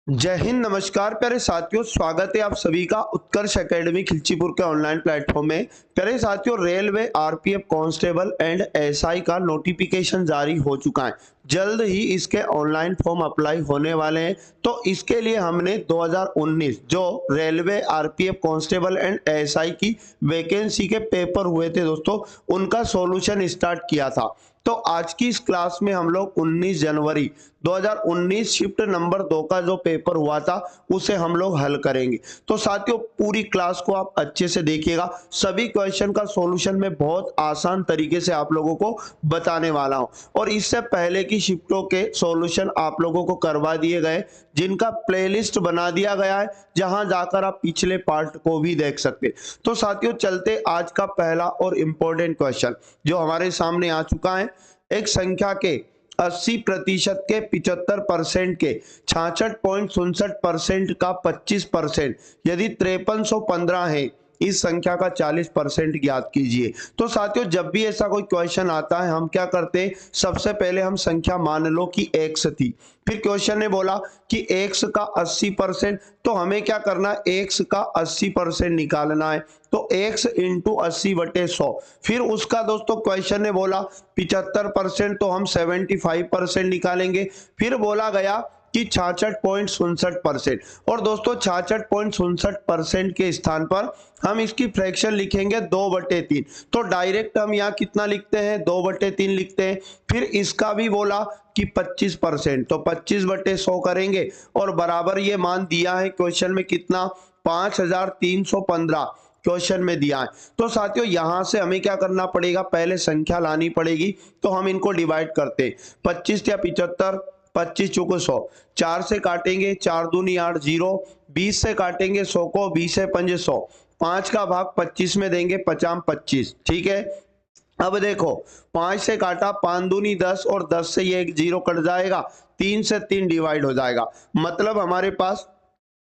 जय हिंद, नमस्कार प्यारे साथियों। स्वागत है आप सभी का उत्कर्ष एकेडमी खिलचीपुर के ऑनलाइन प्लेटफॉर्म में। प्यारे साथियों, railway RPF constable and SI का नोटिफिकेशन जारी हो चुका है। जल्द ही इसके ऑनलाइन फॉर्म अप्लाई होने वाले हैं। तो इसके लिए हमने 2019 जो railway RPF constable and SI की वैकेंसी के पेपर हुए थे दोस्तों, उनका सॉल्यूशन स्टार्ट किया था। तो आज की इस क्लास में हम लोग 19 जनवरी 2019 शिफ्ट नंबर 2 का जो पेपर हुआ था उसे हम लोग हल करेंगे। तो साथियों, पूरी क्लास को आप अच्छे से देखिएगा। सभी क्वेश्चन का सॉल्यूशन मैं बहुत आसान तरीके से आप लोगों को बताने वाला हूं। और इससे पहले की शिफ्टों के सॉल्यूशन आप लोगों को करवा दिए गए, जिनका प्लेलिस्ट बना दिया गया है, जहां जाकर आप पिछले पार्ट को भी देख सकते। तो साथियों, चलते आज का पहला और इंपॉर्टेंट क्वेश्चन जो हमारे सामने आ चुका है। एक संख्या के 80% के 75% के 66.67% का 25% यदि 5315 है, इस संख्या का 40% ज्ञात कीजिए। तो साथियों, जब भी ऐसा कोई क्वेश्चन आता है, हम क्या करते हैं, सबसे पहले हम संख्या मान लो कि x थी। फिर क्वेश्चन ने बोला कि x का 80%, तो हमें क्या करना है, x का 80% निकालना है। तो x इंटू 80/100। फिर उसका दोस्तों क्वेश्चन ने बोला 75%, तो हम 75% निकालेंगे। फिर बोला गया कि 66.67%, और दोस्तों 66.67% के स्थान पर हम इसकी फ्रैक्शन लिखेंगे 2/3। तो डायरेक्ट हम यहाँ कितना लिखते हैं, 2/3 लिखते हैं। फिर इसका भी बोला कि 25%, तो 25/100 करेंगे, और बराबर ये मान दिया है क्वेश्चन में कितना, 5315 क्वेश्चन में दिया है। तो साथियों, यहां से हमें क्या करना पड़ेगा, पहले संख्या लानी पड़ेगी। तो हम इनको डिवाइड करते हैं, 25 या 75, 25 चौको 100, 4 से काटेंगे, 4 दूनी 8, 0। 20 से काटेंगे 100 को, 20 से 5 100, 5 का भाग 25 में देंगे, 50 25। ठीक है। अब देखो, 5 से काटा, 5 दूनी 10, और 10 से ये एक 0 कट जाएगा, 3 से 3 डिवाइड हो जाएगा। मतलब हमारे पास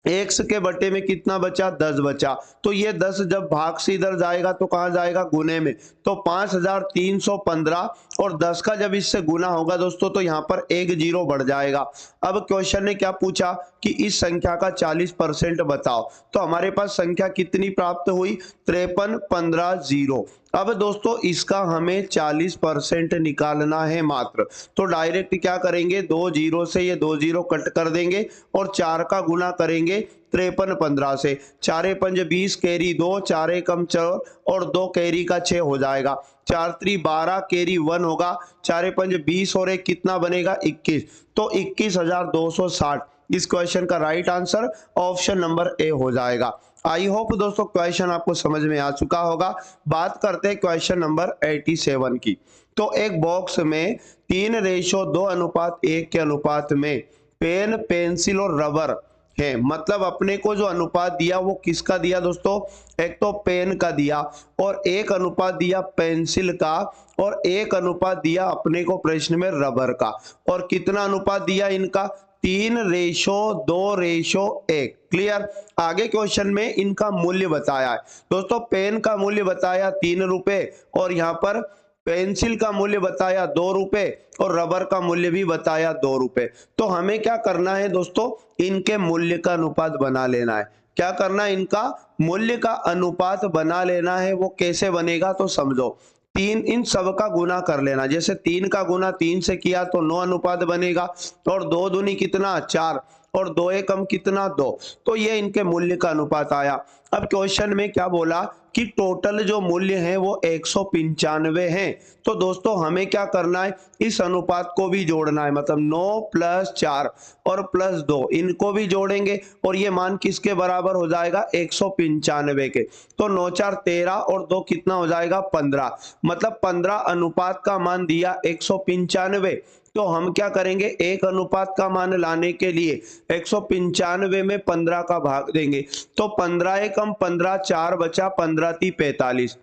x के बटे में कितना बचा, 10 बचा। तो ये 10 जब भाग से इधर जाएगा तो कहां जाएगा, गुने में। तो 5315, और 10 का जब इससे गुना होगा दोस्तों, तो यहाँ पर एक 0 बढ़ जाएगा। अब क्वेश्चन ने क्या पूछा कि इस संख्या का 40% बताओ। तो हमारे पास संख्या कितनी प्राप्त हुई, 5315 अब दोस्तों इसका हमें 40% निकालना है मात्र। तो डायरेक्ट क्या करेंगे, 2 0 से ये 2 0 कट कर देंगे, और 4 का गुना करेंगे 5315 से। 4 5 20, कैरी 2, 4 कम 4, और 2 कैरी का 6 हो जाएगा। 4 3 12, कैरी 1 होगा। 4 5 20, और एक कितना बनेगा, 21। तो 21,260 इस क्वेश्चन का right answer option number A हो जाएगा। आई होप दोस्तों क्वेश्चन आपको समझ में आ चुका होगा। बात करते हैं क्वेश्चन नंबर 87 की। तो एक बॉक्स में 3:2:1 के अनुपात में पेन, पेंसिल और रबर है। मतलब अपने को जो अनुपात दिया वो किसका दिया दोस्तों, एक तो पेन का दिया, और एक अनुपात दिया पेंसिल का, और एक अनुपात दिया अपने को प्रश्न में रबर का। और कितना अनुपात दिया इनका, 3:2:1। क्लियर। आगे क्वेश्चन में इनका मूल्य बताया है दोस्तों। पेन का मूल्य बताया 3 रुपए, और यहाँ पर पेंसिल का मूल्य बताया 2 रुपए, और रबर का मूल्य भी बताया 2 रुपए। तो हमें क्या करना है दोस्तों, इनके मूल्य का अनुपात बना लेना है। क्या करना है, इनका मूल्य का अनुपात बना लेना है। वो कैसे बनेगा, तो समझो। 3 इन सब का गुना कर लेना। जैसे 3 का गुना 3 से किया तो 9 अनुपात बनेगा, और 2 दूनी कितना, 4, और 2 एकम कितना, 2। तो ये इनके मूल्य का अनुपात आया। अब क्वेश्चन में क्या बोला कि टोटल जो मूल्य है वो 195 है। तो दोस्तों हमें क्या करना है, इस अनुपात को भी जोड़ना है। मतलब 9 + 4 और +2 इनको भी जोड़ेंगे, और ये मान किसके बराबर हो जाएगा, 195 के। तो 9 4 13, और 2 कितना हो जाएगा, 15। मतलब 15 अनुपात का मान दिया 195। तो हम क्या करेंगे, एक अनुपात का मान लाने के लिए 195 में 15 का भाग देंगे। तो 15 एकम 15, 4 बचा, 15 × 45।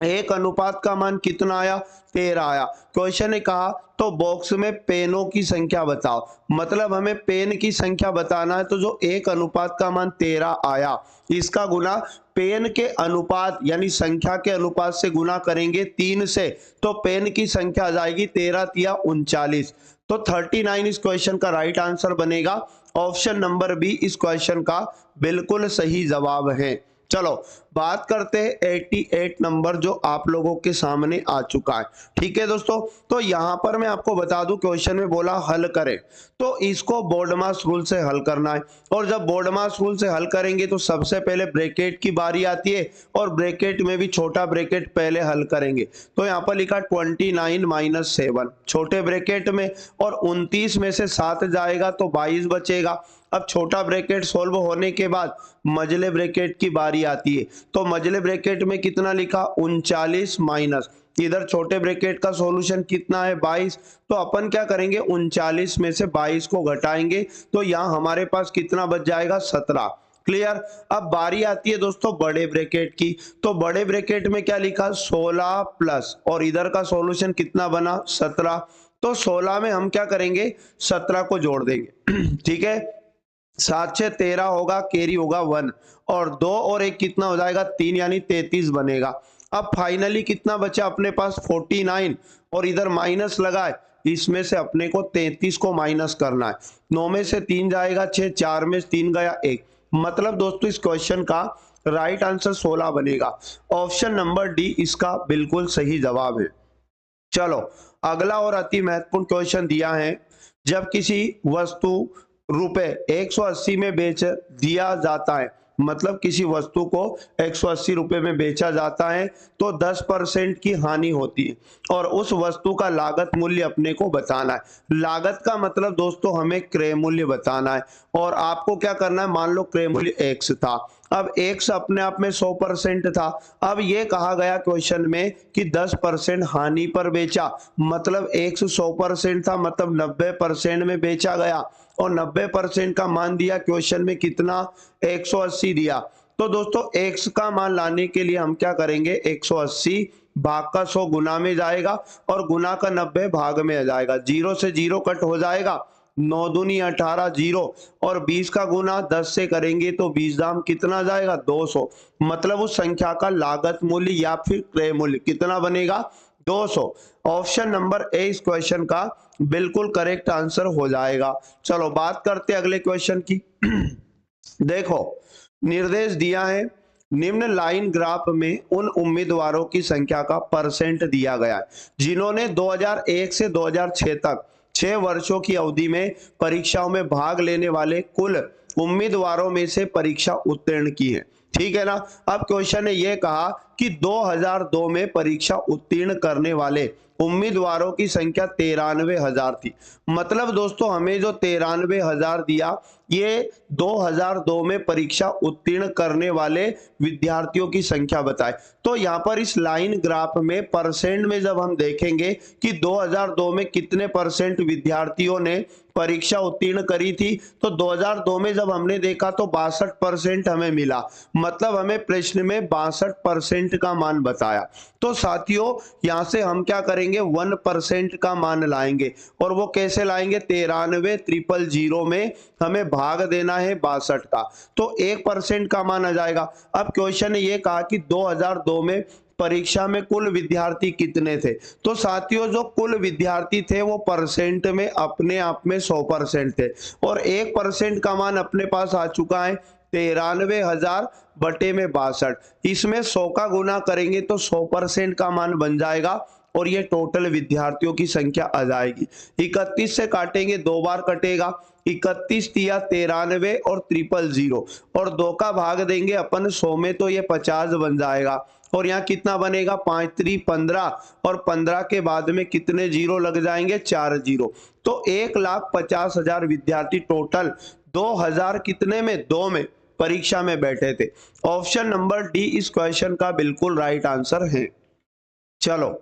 एक अनुपात का मान कितना आया, 13 आया। क्वेश्चन ने कहा तो बॉक्स में पेनों की संख्या बताओ। मतलब हमें पेन की संख्या बताना है। तो जो एक अनुपात का मान 13 आया, इसका गुना पेन के अनुपात यानी संख्या के अनुपात से गुना करेंगे 3 से, तो पेन की संख्या आ जाएगी 13 × 39। तो 39 इस क्वेश्चन का राइट आंसर बनेगा। ऑप्शन नंबर बी इस क्वेश्चन का बिल्कुल सही जवाब है। चलो बात करते हैं 88 नंबर जो आप लोगों के सामने आ चुका है। ठीक है दोस्तों, तो यहां पर मैं आपको बता दूं क्वेश्चन में बोला हल करें, तो इसको बोर्डमास रूल से हल करना है। और जब बोर्डमास रूल से हल करेंगे तो सबसे पहले ब्रैकेट की बारी आती है और ब्रैकेट में भी छोटा ब्रैकेट पहले हल करेंगे। तो यहाँ पर लिखा 29 माइनस 7 छोटे ब्रैकेट में, और 29 में से 7 जाएगा तो 22 बचेगा। अब छोटा ब्रैकेट सॉल्व होने के बाद मझले ब्रैकेट की बारी आती है, तो मझले ब्रैकेट में कितना लिखा 39 माइनस, इधर छोटे ब्रैकेट का सॉल्यूशन कितना है 22, तो अपन क्या करेंगे 39 में से 22 को घटाएंगे, तो यहाँ हमारे पास कितना बच जाएगा 17। क्लियर। अब बारी आती है दोस्तों बड़े ब्रैकेट की, तो बड़े ब्रैकेट में क्या लिखा 16 प्लस, और इधर का सॉल्यूशन कितना बना 17, तो 16 में हम क्या करेंगे 17 को जोड़ देंगे। ठीक है, 7 6 13 होगा, कैरी होगा 1, और 2 और 1 कितना हो जाएगा 3, यानी 33 बनेगा। अब फाइनली कितना बचा अपने पास 49, और इधर माइनस लगाए, इसमें से अपने को 33 को माइनस करना है। 9 में से 3 जाएगा 6, 4 में 3 गया 1, मतलब दोस्तों इस क्वेश्चन का राइट आंसर 16 बनेगा। ऑप्शन नंबर डी इसका बिल्कुल सही जवाब है। चलो अगला और अति महत्वपूर्ण क्वेश्चन दिया है, जब किसी वस्तु रुपए 180 में बेच दिया जाता है, मतलब किसी वस्तु को 180 रुपए में बेचा जाता है, तो 10% की हानि होती है, और उस वस्तु का लागत मूल्य अपने को बताना है। लागत का मतलब दोस्तों हमें क्रय मूल्य बताना है, और आपको क्या करना है, मान लो क्रय मूल्य x था, अब x अपने आप में 100% था। अब ये कहा गया क्वेश्चन में कि 10% हानि पर बेचा, मतलब x 100% था, मतलब 90% में बेचा गया, और 90% का मान दिया क्वेश्चन में कितना 180 दिया। तो दोस्तों x का मान लाने के लिए हम क्या करेंगे 180 भाग का 100 गुना में जाएगा, और गुना का 90 भाग में आ जाएगा, 0 से 0 कट हो जाएगा, 9 दूनी 18 0, और 20 का गुना 10 से करेंगे तो 20 दाम कितना जाएगा 200, मतलब उस संख्या का लागत मूल्य या फिर क्रय मूल्य कितना बनेगा 200। ऑप्शन नंबर ए इस क्वेश्चन का बिल्कुल करेक्ट आंसर हो जाएगा। चलो बात करते अगले क्वेश्चन की। देखो निर्देश दिया है, निम्न लाइन ग्राफ में उन उम्मीदवारों की संख्या का परसेंट दिया गया है जिन्होंने 2001 से 2006 तक 6 वर्षों की अवधि में परीक्षाओं में भाग लेने वाले कुल उम्मीदवारों में से परीक्षा उत्तीर्ण की है। ठीक है ना। अब क्वेश्चन ने यह कहा कि 2002 में परीक्षा उत्तीर्ण करने वाले उम्मीदवारों की संख्या 93,000 थी, मतलब दोस्तों हमें जो 93,000 दिया ये 2002 में परीक्षा उत्तीर्ण करने वाले विद्यार्थियों की संख्या बताए। तो यहाँ पर इस लाइन ग्राफ में परसेंट में जब हम देखेंगे कि 2002 में कितने परसेंट विद्यार्थियों ने परीक्षा उत्तीर्ण करी थी, तो 2002 में जब हमने देखा तो 62% हमें मिला, मतलब हमें प्रश्न में 62% का मान बताया। तो साथियों यहां से हम क्या करेंगे 1% का मान लाएंगे, और वो कैसे लाएंगे 93,000 में हमें भाग देना है 62 का, तो 1% का मान आ जाएगा। अब क्वेश्चन ने ये कहा कि 2002 में परीक्षा में कुल विद्यार्थी कितने थे, तो साथियों जो कुल विद्यार्थी थे वो परसेंट में अपने आप में 100% थे, और 1% का मान अपने पास आ चुका है 93,000 बटे में 62, इसमें 100 का गुना करेंगे तो 100% का मान बन जाएगा, और ये टोटल विद्यार्थियों की संख्या आ जाएगी। 31 से काटेंगे 2 बार कटेगा, 31 दिया 93 और 000, और 2 का भाग देंगे अपन 100 में तो ये 50 बन जाएगा, और यहाँ कितना बनेगा 5 3 15, और 15 के बाद में कितने जीरो लग जाएंगे 4 जीरो, तो 1,50,000 विद्यार्थी टोटल 2000 कितने में 2 में परीक्षा में बैठे थे। ऑप्शन नंबर डी इस क्वेश्चन का बिल्कुल राइट आंसर है। चलो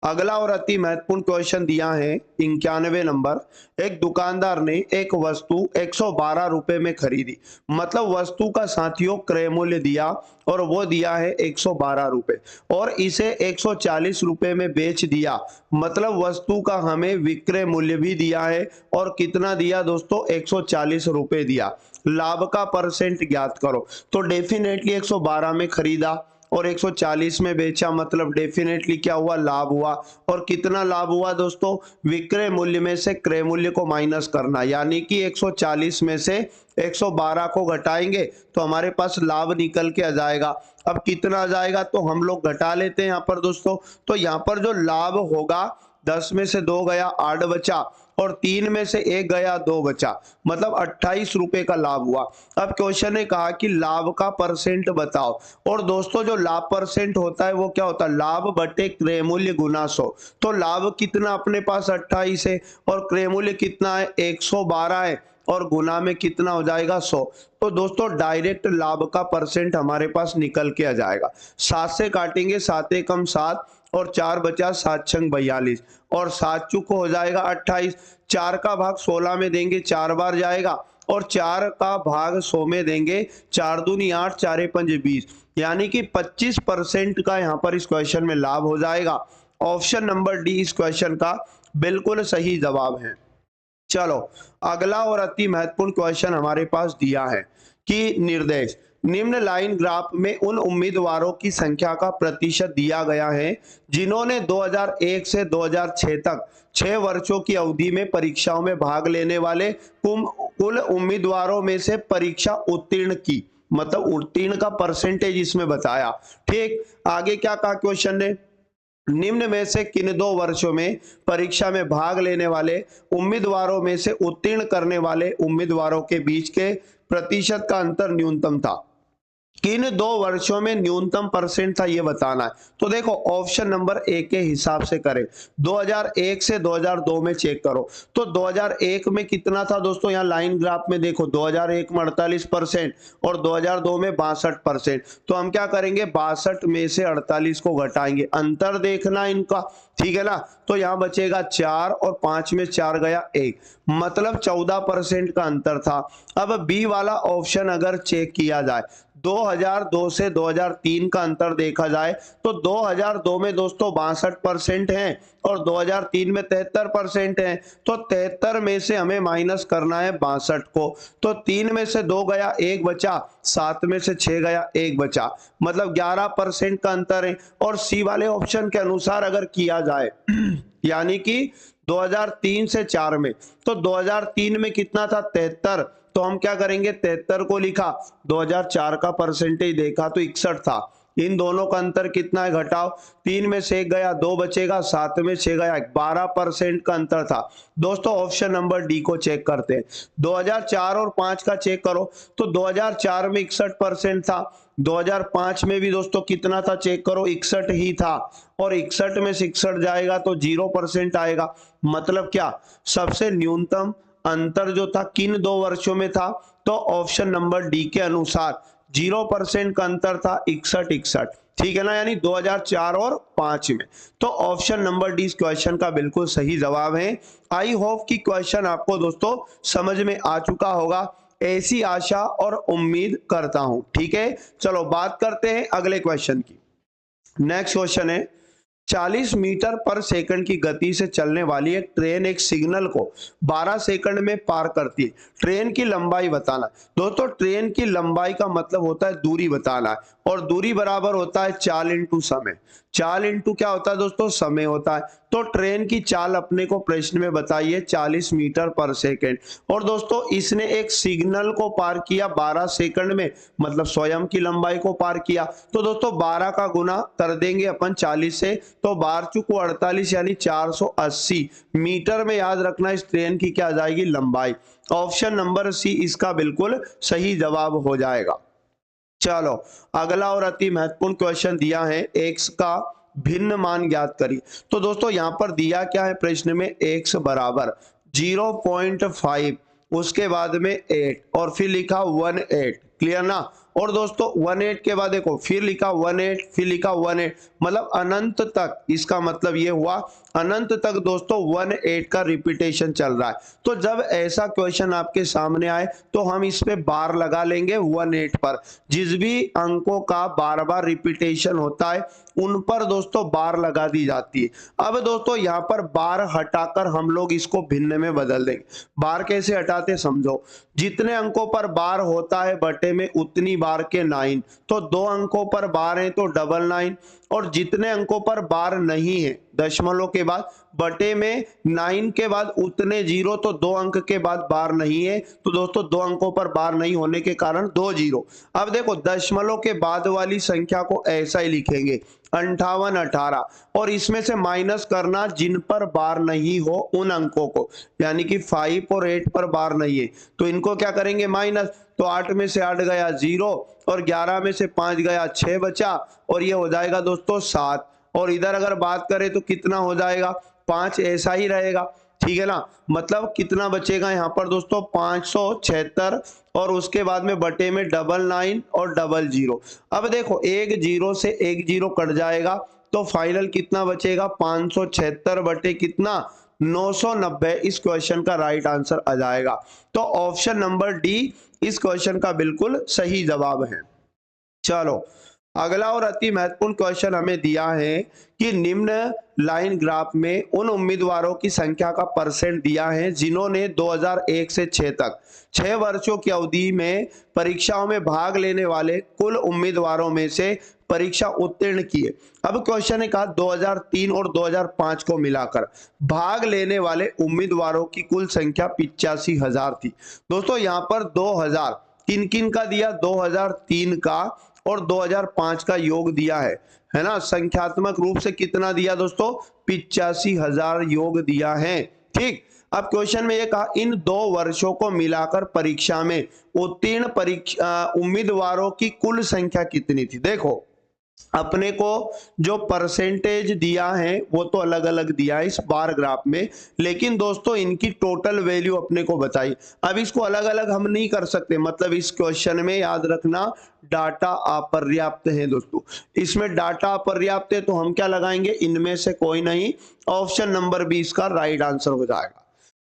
अगला और अति महत्वपूर्ण क्वेश्चन दिया है 91 नंबर। एक दुकानदार ने एक वस्तु 112 रुपए में खरीदी, मतलब वस्तु का साथियों क्रय मूल्य दिया और वो दिया है 112 रुपए, और इसे 140 रुपए में बेच दिया, मतलब वस्तु का हमें विक्रय मूल्य भी दिया है, और कितना दिया दोस्तों 140 रुपए दिया। लाभ का परसेंट ज्ञात करो, तो डेफिनेटली 112 में खरीदा और 140 में बेचा, मतलब डेफिनेटली क्या हुआ, लाभ हुआ। और कितना लाभ हुआ दोस्तों, विक्रय मूल्य में से क्रय मूल्य को माइनस करना, यानी कि 140 में से 112 को घटाएंगे तो हमारे पास लाभ निकल के आ जाएगा। अब कितना आ जाएगा तो हम लोग घटा लेते हैं यहाँ पर दोस्तों। तो यहाँ पर जो लाभ होगा, 10 में से 2 गया 8 बचा, और 3 में से 1 गया 2 बचा, मतलब 28 रुपए का लाभ हुआ। अब क्वेश्चन ने कहा कि लाभ का परसेंट बताओ, और दोस्तों जो लाभ परसेंट होता है वो क्या होता है, लाभ बटे क्रय मूल्य गुना 100। तो लाभ कितना अपने पास 28 है, और क्रय मूल्य कितना है 112 है, और गुना में कितना हो जाएगा 100। तो दोस्तों डायरेक्ट लाभ का परसेंट हमारे पास निकल के आ जाएगा। 7 से काटेंगे, 7 एकम 7, और 4 बचा, 7 छंग 42, और 7 चुक हो जाएगा 28। 4 का भाग 16 में देंगे, 4 बार जाएगा, और 4 का भाग 100 में देंगे, 4 दूनी 8, 4 पंज 20, यानी कि 25% का यहाँ पर इस क्वेश्चन में लाभ हो जाएगा। ऑप्शन नंबर डी इस क्वेश्चन का बिल्कुल सही जवाब है। चलो अगला और अति महत्वपूर्ण क्वेश्चन हमारे पास दिया है कि निर्देश, निम्न लाइन ग्राफ में उन उम्मीदवारों की संख्या का प्रतिशत दिया गया है जिन्होंने 2001 से 2006 तक 6 वर्षों की अवधि में परीक्षाओं में भाग लेने वाले कुल उम्मीदवारों में से परीक्षा उत्तीर्ण की, मतलब उत्तीर्ण का परसेंटेज इसमें बताया। ठीक, आगे क्या कहा क्वेश्चन ने, निम्न में से किन 2 वर्षों में परीक्षा में भाग लेने वाले उम्मीदवारों में से उत्तीर्ण करने वाले उम्मीदवारों के बीच के प्रतिशत का अंतर न्यूनतम था, किन 2 वर्षों में न्यूनतम परसेंट था ये बताना है। तो देखो ऑप्शन नंबर ए के हिसाब से करें, 2001 से 2002 में चेक करो। तो 2001 में कितना था दोस्तों, यहाँ लाइन ग्राफ में देखो 2001 में 48% और 2002 में 62%। तो हम क्या करेंगे, 62 में से 48 को घटाएंगे, अंतर देखना इनका, ठीक है ना। तो यहाँ बचेगा 4, और 5 में 4 गया 1, मतलब 14% का अंतर था। अब बी वाला ऑप्शन अगर चेक किया जाए, 2002 से 2003 का अंतर देखा जाए तो 2002 में दोस्तों 62% है और 2003 में 73% है। तो 73 में से हमें माइनस करना है 62 को, तो 3 में से 2 गया 1 बचा, 7 में से 6 गया 1 बचा, मतलब 11% का अंतर है। और सी वाले ऑप्शन के अनुसार अगर किया जाए यानी कि 2003 से 4 में, तो 2003 में कितना था 73, तो हम क्या करेंगे 73 को लिखा, 2004 का परसेंटेज देखा तो 61 था। इन दोनों का अंतर कितना है घटाओ, 3 में से 1 गया 2 बचेगा, 7 में 6 गया 12% का अंतर था। दोस्तों ऑप्शन नंबर डी को चेक करते हैं, 2004 और 5 का चेक करो तो 2004 में 61% था, 2005 में भी दोस्तों कितना था चेक करो 61 ही था, और 61 में 61 जाएगा तो 0% आएगा। मतलब क्या, सबसे न्यूनतम अंतर जो था किन 2 वर्षों में था, तो ऑप्शन नंबर डी के अनुसार 0% का अंतर था 61, ठीक है ना, यानी 2004 और 5 में। तो ऑप्शन नंबर डी इस क्वेश्चन का बिल्कुल सही जवाब है। आई होप कि क्वेश्चन आपको दोस्तों समझ में आ चुका होगा, ऐसी आशा और उम्मीद करता हूं। ठीक है, चलो बात करते हैं अगले क्वेश्चन की। नेक्स्ट क्वेश्चन है, 40 मीटर पर सेकंड की गति से चलने वाली एक ट्रेन एक सिग्नल को 12 सेकंड में पार करती है, ट्रेन की लंबाई बताना। दोस्तों ट्रेन की लंबाई का मतलब होता है दूरी बताना है, और दूरी बराबर होता है चाल इंटू समय। चाल इंटू क्या होता है दोस्तों, समय होता है। तो ट्रेन की चाल अपने को प्रश्न में बताइए 40 मीटर पर सेकंड, और दोस्तों इसने एक सिग्नल को पार किया 12 सेकंड में, मतलब स्वयं की लंबाई को पार किया। तो दोस्तों 12 का गुना कर देंगे अपन 40 से, तो 12 चुको 48 यानी 480 मीटर में, याद रखना इस ट्रेन की क्या आ जाएगी लंबाई। ऑप्शन नंबर सी इसका बिल्कुल सही जवाब हो जाएगा। चलो अगला और अति महत्वपूर्ण क्वेश्चन दिया है, x का भिन्न मान ज्ञात करिए। तो दोस्तों यहां पर दिया क्या है प्रश्न में, x बराबर 0.5, उसके बाद में 8 और फिर लिखा 18, क्लियर ना। और दोस्तों 18 के बाद देखो फिर लिखा 18, फिर लिखा 18, मतलब अनंत तक। इसका मतलब ये हुआ अनंत तक दोस्तों 18 का रिपीटेशन चल रहा है। तो जब ऐसा क्वेश्चन आपके सामने आए तो हम इस पे बार लगा लेंगे 18 पर। जिस भी अंकों का बार बार रिपीटेशन होता है उन पर दोस्तों बार लगा दी जाती है। अब दोस्तों यहाँ पर बार हटाकर हम लोग इसको भिन्न में बदल देंगे। बार कैसे हटाते समझो, जितने अंकों पर बार होता है बटे में उतनी बार के 9, तो 2 अंकों पर बार है तो 99, और जितने अंकों पर बार नहीं है दशमलव के बाद बटे में 9 के बाद उतने 0, तो 2 अंक के बाद बार नहीं है तो दोस्तों 2 अंकों पर बार नहीं होने के कारण 2 0। अब देखो दशमलव के बाद वाली संख्या को ऐसा ही लिखेंगे 58 18, और इसमें से माइनस करना जिन पर बार नहीं हो उन अंकों को, यानी कि 5 और 8 पर बार नहीं है तो इनको क्या करेंगे माइनस। तो 8 में से 8 गया 0 और 11 में से 5 गया 6 बचा, और ये हो जाएगा दोस्तों 7। और इधर अगर बात करें तो कितना हो जाएगा 5 ऐसा ही रहेगा, ठीक है ना। मतलब कितना बचेगा यहाँ पर दोस्तों 576, और उसके बाद में बटे में 99 और 00। अब देखो एक 0 से एक 0 कट जाएगा तो फाइनल कितना बचेगा 576 बटे कितना 990। इस क्वेश्चन का राइट आंसर आ जाएगा। तो ऑप्शन नंबर डी इस क्वेश्चन का बिल्कुल सही जवाब है। चलो अगला और अति महत्वपूर्ण क्वेश्चन हमें दिया है कि निम्न लाइन ग्राफ में उन उम्मीदवारों की संख्या का परसेंट दिया है जिन्होंने 2001 से 6 तक 6 वर्षों की अवधि में परीक्षाओं में भाग लेने वाले कुल उम्मीदवारों में से परीक्षा उत्तीर्ण किए। अब क्वेश्चन ने कहा 2003 और 2005 को मिलाकर भाग लेने वाले उम्मीदवारों की कुल संख्या 85,000 थी। दोस्तों यहाँ पर 2000 किन किन का दिया, 2003 का और 2005 का योग दिया है ना। संख्यात्मक रूप से कितना दिया दोस्तों 85,000 योग दिया है, ठीक। अब क्वेश्चन में ये कहा इन 2 वर्षों को मिलाकर परीक्षा में उत्तीर्ण उम्मीदवारों की कुल संख्या कितनी थी। देखो अपने को जो परसेंटेज दिया है वो तो अलग अलग दिया है इस बार ग्राफ में, लेकिन दोस्तों इनकी टोटल वैल्यू अपने को बताई। अब इसको अलग अलग हम नहीं कर सकते, मतलब इस क्वेश्चन में याद रखना डाटा अपर्याप्त है दोस्तों। इसमें डाटा अपर्याप्त है तो हम क्या लगाएंगे, इनमें से कोई नहीं, ऑप्शन नंबर 20 का राइट आंसर हो जाएगा।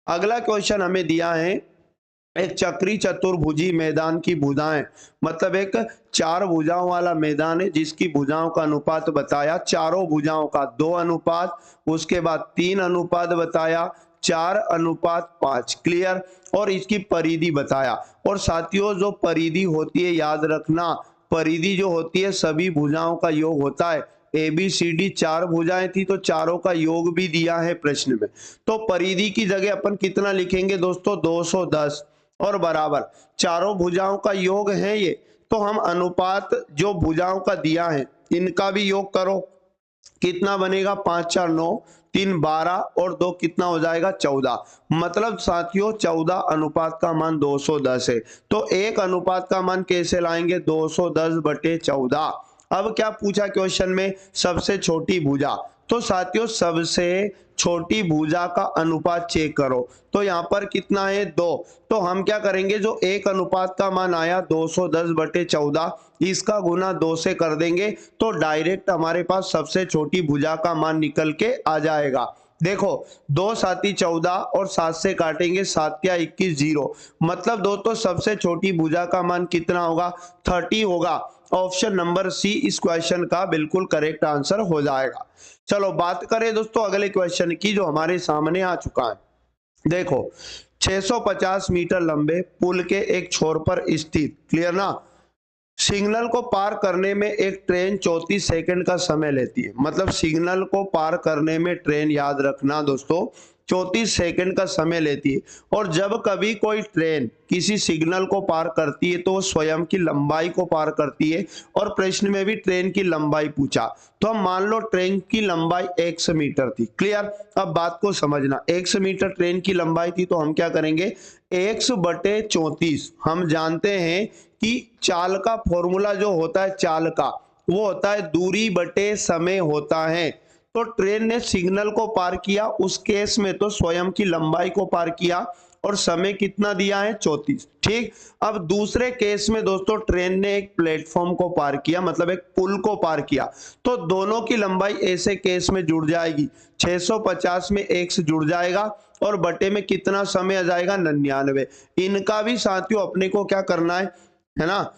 अगला क्वेश्चन हमें दिया है एक चक्री चतुर्भुजी मैदान की भुजाएं, मतलब एक 4 भुजाओं वाला मैदान है जिसकी भुजाओं का अनुपात बताया, चारों भुजाओं का 2 अनुपात, उसके बाद 3 अनुपात बताया, 4 अनुपात 5, क्लियर। और इसकी परिधि बताया। और साथियों जो परिधि होती है याद रखना, परिधि जो होती है सभी भुजाओं का योग होता है। ABCD 4 भुजाएं थी तो चारों का योग भी दिया है प्रश्न में। तो परिधि की जगह अपन कितना लिखेंगे दोस्तों 210, और बराबर चारों भुजाओं का योग है ये, तो हम अनुपात जो भुजाओं का दिया है इनका भी योग करो, कितना बनेगा 5 4 9, 3 12 और 2 कितना हो जाएगा 14। मतलब साथियों 14 अनुपात का मान 210 है। तो एक अनुपात का मान कैसे लाएंगे 210 बटे 14। अब क्या पूछा क्वेश्चन में, सबसे छोटी भुजा, तो साथियों सबसे छोटी भुजा का अनुपात चेक करो, तो यहाँ पर कितना है 2, तो हम क्या करेंगे जो एक अनुपात का मान आया 210 बटे 14 इसका गुना 2 से कर देंगे तो डायरेक्ट हमारे पास सबसे छोटी भुजा का मान निकल के आ जाएगा। देखो 2 साती 14 और 7 से काटेंगे 7 या 21 0, मतलब दोस्तों सबसे छोटी भुजा का मान कितना होगा 30 होगा। ऑप्शन नंबर सी इस क्वेश्चन का बिल्कुल करेक्ट आंसर हो जाएगा। चलो बात करें दोस्तों अगले क्वेश्चन की जो हमारे सामने आ चुका है। देखो 650 मीटर लंबे पुल के एक छोर पर स्थित, क्लियर ना, सिग्नल को पार करने में एक ट्रेन 34 सेकंड का समय लेती है। मतलब सिग्नल को पार करने में ट्रेन याद रखना दोस्तों 34 सेकंड का समय लेती है। और जब कभी कोई ट्रेन किसी सिग्नल को पार करती है तो वो स्वयं की लंबाई को पार करती है। और प्रश्न में भी ट्रेन की लंबाई पूछा, तो हम मान लो ट्रेन की लंबाई 100 मीटर थी, क्लियर। अब बात को समझना, 100 मीटर ट्रेन की लंबाई थी तो हम क्या करेंगे 100 बटे 34। हम जानते हैं कि चाल का फॉर्मूला जो होता है चाल का वो होता है दूरी बटे समय होता है। तो ट्रेन ने सिग्नल को पार किया, उस केस में तो स्वयं की लंबाई को पार किया, और समय कितना दिया है 34। ठीक, अब दूसरे केस में दोस्तों ट्रेन ने एक प्लेटफॉर्म को पार किया, मतलब एक पुल को पार किया, तो दोनों की लंबाई ऐसे केस में जुड़ जाएगी, 650 में x जुड़ जाएगा और बटे में कितना समय आ जाएगा 99। इनका भी साथियों अपने को क्या करना है ना,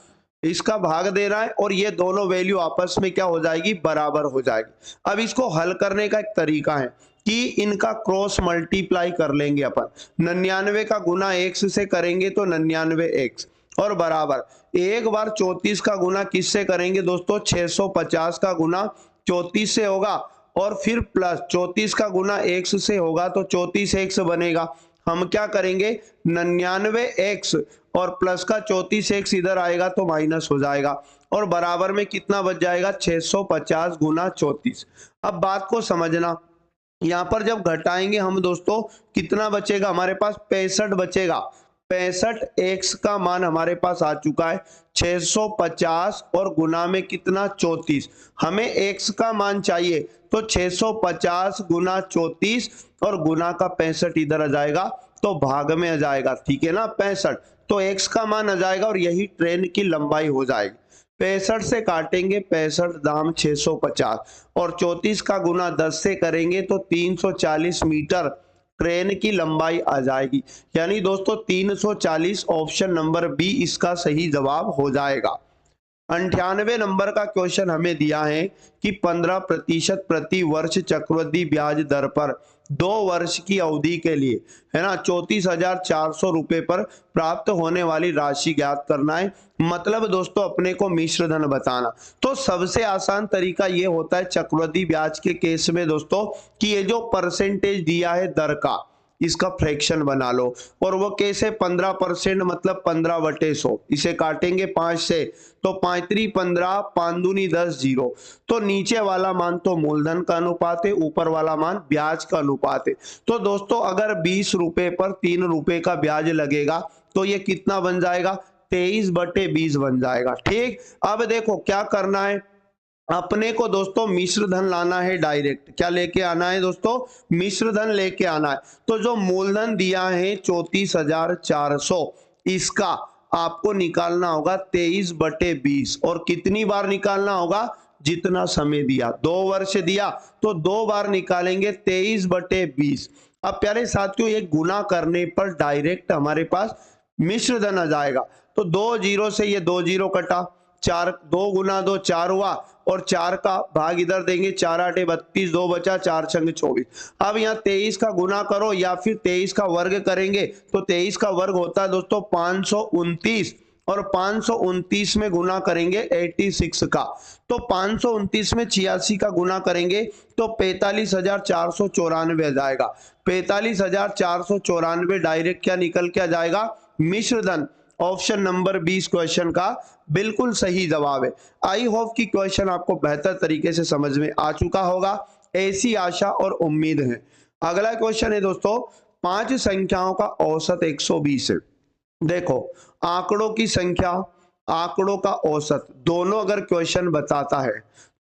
इसका भाग दे रहा है और ये दोनों वैल्यू आपस में क्या हो जाएगी, बराबर हो जाएगी। अब इसको हल करने का एक तरीका है कि इनका क्रॉस मल्टीप्लाई कर लेंगे अपन, 99 का गुना x से करेंगे तो 99x और बराबर एक बार 34 का गुना किससे करेंगे दोस्तों, 650 का गुना 34 से होगा और फिर प्लस 34 का गुना x से होगा तो 34x बनेगा। हम क्या करेंगे 99x और प्लस का 34x इधर आएगा तो माइनस हो जाएगा और बराबर में कितना बच जाएगा 650 गुना 34। अब बात को समझना, यहां पर जब घटाएंगे हम दोस्तों कितना बचेगा, हमारे पास 65 बचेगा। 65x का मान हमारे पास आ चुका है 650 और गुना में कितना 34। हमें x का मान चाहिए तो 650 गुना 34 और गुना का 65 इधर आ जाएगा तो भाग में आ जाएगा, ठीक है ना 65, तो x का मान आ जाएगा और यही ट्रेन की लंबाई हो जाएगी। 65 से काटेंगे 65 दाम 650 और 34 का गुना 10 से करेंगे तो 340 मीटर ट्रेन की लंबाई आ जाएगी। यानी दोस्तों 340 ऑप्शन नंबर बी इसका सही जवाब हो जाएगा। 98 नंबर का क्वेश्चन हमें दिया है कि 15% प्रति वर्ष चक्रवृद्धि ब्याज दर पर 2 वर्ष की अवधि के लिए है ना 34,400 रुपए पर प्राप्त होने वाली राशि ज्ञात करना है। मतलब दोस्तों अपने को मिश्र धन बताना। तो सबसे आसान तरीका ये होता है चक्रवृद्धि ब्याज के केस में दोस्तों कि ये जो परसेंटेज दिया है दर का इसका फ्रैक्शन बना लो, और वो कैसे 15% मतलब 15/100, इसे काटेंगे 5 से तो 5 3 15 5 दूनी 10 0, तो नीचे वाला मान तो मूलधन का अनुपात है, ऊपर वाला मान ब्याज का अनुपात है। तो दोस्तों अगर 20 रुपए पर 3 रुपए का ब्याज लगेगा तो ये कितना बन जाएगा 23/20 बन जाएगा। ठीक, अब देखो क्या करना है, अपने को दोस्तों मिश्र धन लाना है, डायरेक्ट क्या लेके आना है दोस्तों, मिश्र धन लेके आना है। तो जो मूलधन दिया है 34,400 इसका आपको निकालना होगा 23/20 और कितनी बार निकालना होगा, जितना समय दिया 2 वर्ष दिया तो 2 बार निकालेंगे 23/20। अब प्यारे साथियों ये गुना करने पर डायरेक्ट हमारे पास मिश्र धन आ जाएगा। तो 2 0 से ये 2 0 कटा, 4 2 गुना 2 4 हुआ और 4 का भाग इधर देंगे, 4 8 32, 2 बचा, 4 छंग 24। अब यहाँ 23 का गुना करो या फिर 23 का वर्ग करेंगे तो 23 का वर्ग होता है दोस्तों 529 और 529 में गुना करेंगे 86 का, तो 529 में 86 का गुना करेंगे तो 45,494 आ जाएगा। 45,494 डायरेक्ट क्या निकल के आ जाएगा, मिश्र धन। ऑप्शन नंबर 20 क्वेश्चन का बिल्कुल सही जवाब है। आई होप कि क्वेश्चन आपको बेहतर तरीके से समझ में आ चुका होगा, ऐसी आशा और उम्मीद है। अगला क्वेश्चन है दोस्तों 5 संख्याओं का औसत 120 है। देखो आंकड़ों की संख्या, आंकड़ों का औसत दोनों अगर क्वेश्चन बताता है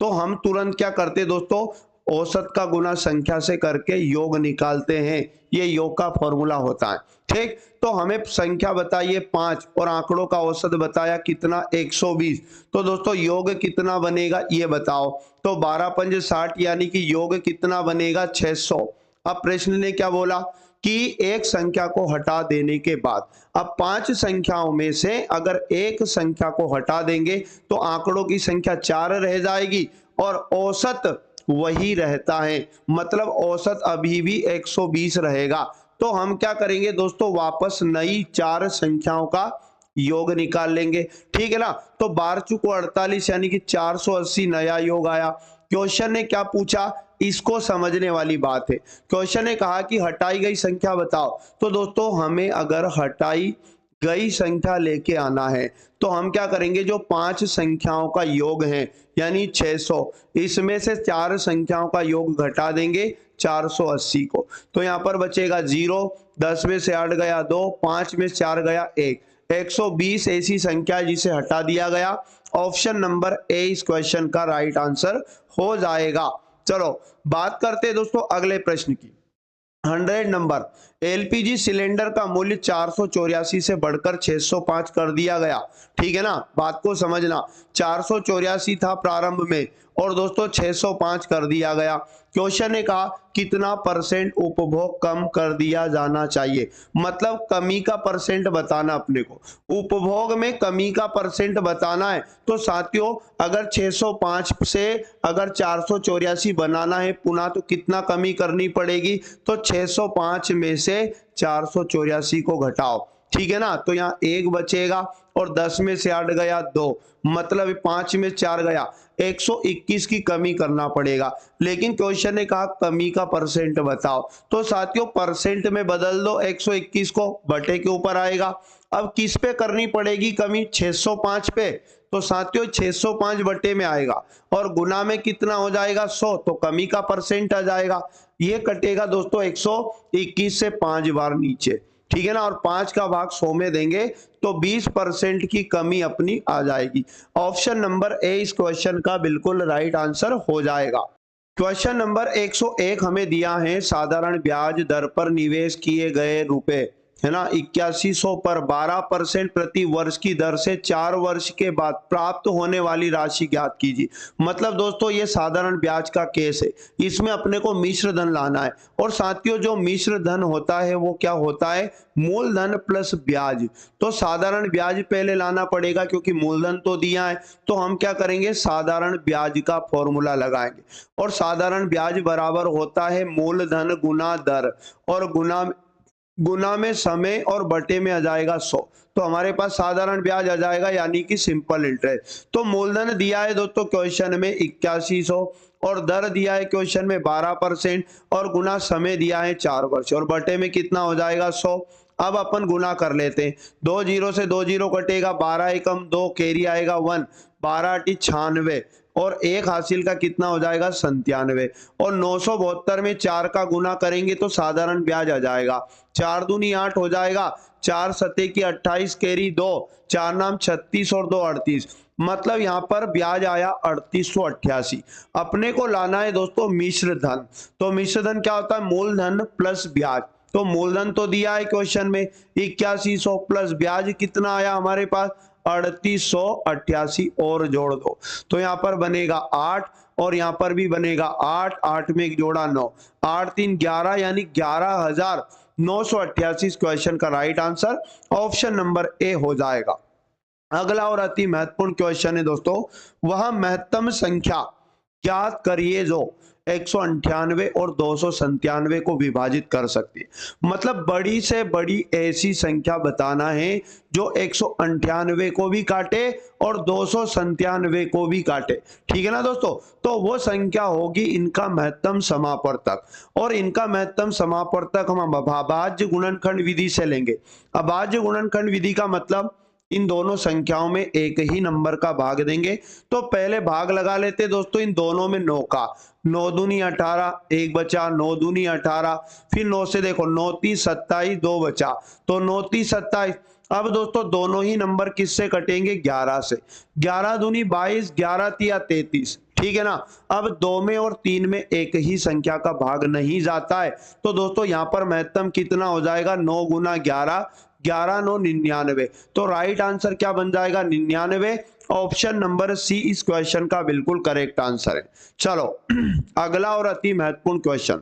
तो हम तुरंत क्या करते दोस्तों, औसत का गुना संख्या से करके योग निकालते हैं, ये योग का फॉर्मूला होता है। ठीक, तो हमें संख्या बताइए 5 और आंकड़ों का औसत बताया कितना 120, तो दोस्तों योग कितना बनेगा ये बताओ। तो 12 पंज 60 यानी कि योग कितना बनेगा 600। अब प्रश्न ने क्या बोला कि एक संख्या को हटा देने के बाद, अब 5 संख्याओं में से अगर एक संख्या को हटा देंगे तो आंकड़ों की संख्या 4 रह जाएगी और औसत वही रहता है, मतलब औसत अभी भी 120 रहेगा। तो हम क्या करेंगे दोस्तों, वापस नई 4 संख्याओं का योग निकाल लेंगे। ठीक है ना, तो 12 चुको 48 यानी कि 480 नया योग आया। क्वेश्चन ने क्या पूछा, इसको समझने वाली बात है। क्वेश्चन ने कहा कि हटाई गई संख्या बताओ, तो दोस्तों हमें अगर हटाई गई संख्या लेके आना है तो हम क्या करेंगे, जो 5 संख्याओं का योग है यानी 600, इसमें से 4 संख्याओं का योग घटा देंगे 480 को, तो यहाँ पर बचेगा 0, 10 में से 8 गया 2, 5 में 4 गया 1, 120 ऐसी संख्या जिसे हटा दिया गया। ऑप्शन नंबर ए इस क्वेश्चन का राइट आंसर हो जाएगा। चलो बात करते हैं दोस्तों अगले प्रश्न की। 100 नंबर, एलपीजी सिलेंडर का मूल्य 484 से बढ़कर 605 कर दिया गया। ठीक है ना, बात को समझना, 484 था प्रारंभ में और दोस्तों 605 कर दिया गया। क्वेश्चन ने कहा कितना परसेंट उपभोग कम कर दिया जाना चाहिए, मतलब कमी का परसेंट बताना अपने को, उपभोग में कमी का परसेंट बताना है। तो साथियों अगर 605 से अगर 484 बनाना है पुनः तो कितना कमी करनी पड़ेगी, तो 605 में से 484 को घटाओ। ठीक है ना, तो यहाँ 1 बचेगा और 10 में से 8 गया 2, मतलब 5 में 4 गया, 121 की कमी करना पड़ेगा। लेकिन क्वेश्चन ने कहा कमी का परसेंट बताओ, तो साथियों परसेंट में बदल दो 121 को, बटे के ऊपर आएगा। अब किस पे करनी पड़ेगी कमी, 605 पे, तो साथियों 605 बटे में आएगा और गुना में कितना हो जाएगा 100, तो कमी का परसेंट आ जाएगा। ये कटेगा दोस्तों 121 से 5 बार नीचे। ठीक है ना, और 5 का भाग 100 में देंगे तो 20% की कमी अपनी आ जाएगी। ऑप्शन नंबर ए इस क्वेश्चन का बिल्कुल राइट आंसर हो जाएगा। क्वेश्चन नंबर 101 हमें दिया है, साधारण ब्याज दर पर निवेश किए गए रुपए है ना 8100 पर 12% प्रति वर्ष की दर से 4 वर्ष के बाद प्राप्त होने वाली राशि ज्ञात कीजिए। मतलब दोस्तों ये साधारण ब्याज का केस है, इसमें अपने को मिश्र धन लाना है। और साथियों जो मिश्र धन होता है वो क्या होता है, मूलधन प्लस ब्याज। तो साधारण ब्याज पहले लाना पड़ेगा क्योंकि मूलधन तो दिया है, तो हम क्या करेंगे साधारण ब्याज का फॉर्मूला लगाएंगे और साधारण ब्याज बराबर होता है मूलधन गुना दर और गुना में समय और बटे में आ जाएगा 100। तो हमारे पास साधारण ब्याज आ जाएगा यानी कि सिंपल इंटरेस्ट। तो मूलधन दिया है दोस्तों क्वेश्चन में 8100 और दर दिया है क्वेश्चन में 12% और गुना समय दिया है 4 वर्ष और बटे में कितना हो जाएगा 100। अब अपन गुना कर लेते हैं, 2 जीरो से 2 जीरो कटेगा, 12 एकम 2, कैरी आएगा 1, 12 अटी 96 और 1 हासिल का कितना हो जाएगा 97 और 972 में 4 का गुना करेंगे तो साधारण ब्याज आ जाएगा, 4 दूनी 8 हो जाएगा, 4 सते की 28, कैरी 2, 4 नाम 36 और 2 38, मतलब यहाँ पर ब्याज आया 3888। अपने को लाना है दोस्तों मिश्र धन। तो मिश्र धन क्या होता है, मूलधन प्लस ब्याज। तो मूलधन तो दिया है क्वेश्चन में 8100 प्लस ब्याज कितना आया हमारे पास 3888 और जोड़ दो, तो यहाँ पर बनेगा 8 और यहाँ पर भी बनेगा 8, 8 में एक जोड़ा 9, 8 3 11 यानी 11988 क्वेश्चन का right answer option number A हो जाएगा। अगला और अति महत्वपूर्ण क्वेश्चन है दोस्तों, वह महत्तम संख्या ज्ञात करिए जो 198 और 297 को विभाजित कर सकती है। मतलब बड़ी से बड़ी ऐसी संख्या बताना है जो 198 को भी काटे और 297 को भी काटे। ठीक है ना दोस्तों, तो वो संख्या होगी इनका महत्तम समापवर्तक और इनका महत्तम समापवर्तक हम अभाज्य गुणनखंड विधि से लेंगे। अभाज्य गुणनखंड विधि का मतलब इन दोनों संख्याओं में एक ही नंबर का भाग देंगे। तो पहले भाग लगा लेते दोस्तों इन दोनों में 9 का, 9 दूनी 18, 1 बचा, 9 दूनी 18, फिर 9 से देखो 9 तीस 27, 2 बचा, तो 9 तीस 27। अब दोस्तों दोनों ही नंबर किससे कटेंगे 11 से, 11 दूनी 22, 11 तिया 33। ठीक है ना, अब 2 में और 3 में एक ही संख्या का भाग नहीं जाता है, तो दोस्तों यहाँ पर महत्तम कितना हो जाएगा 9 गुना 11, 11 9 99। तो राइट आंसर क्या बन जाएगा 99। ऑप्शन नंबर सी इस क्वेश्चन का बिल्कुल करेक्ट आंसर है। चलो अगला और अति महत्वपूर्ण क्वेश्चन,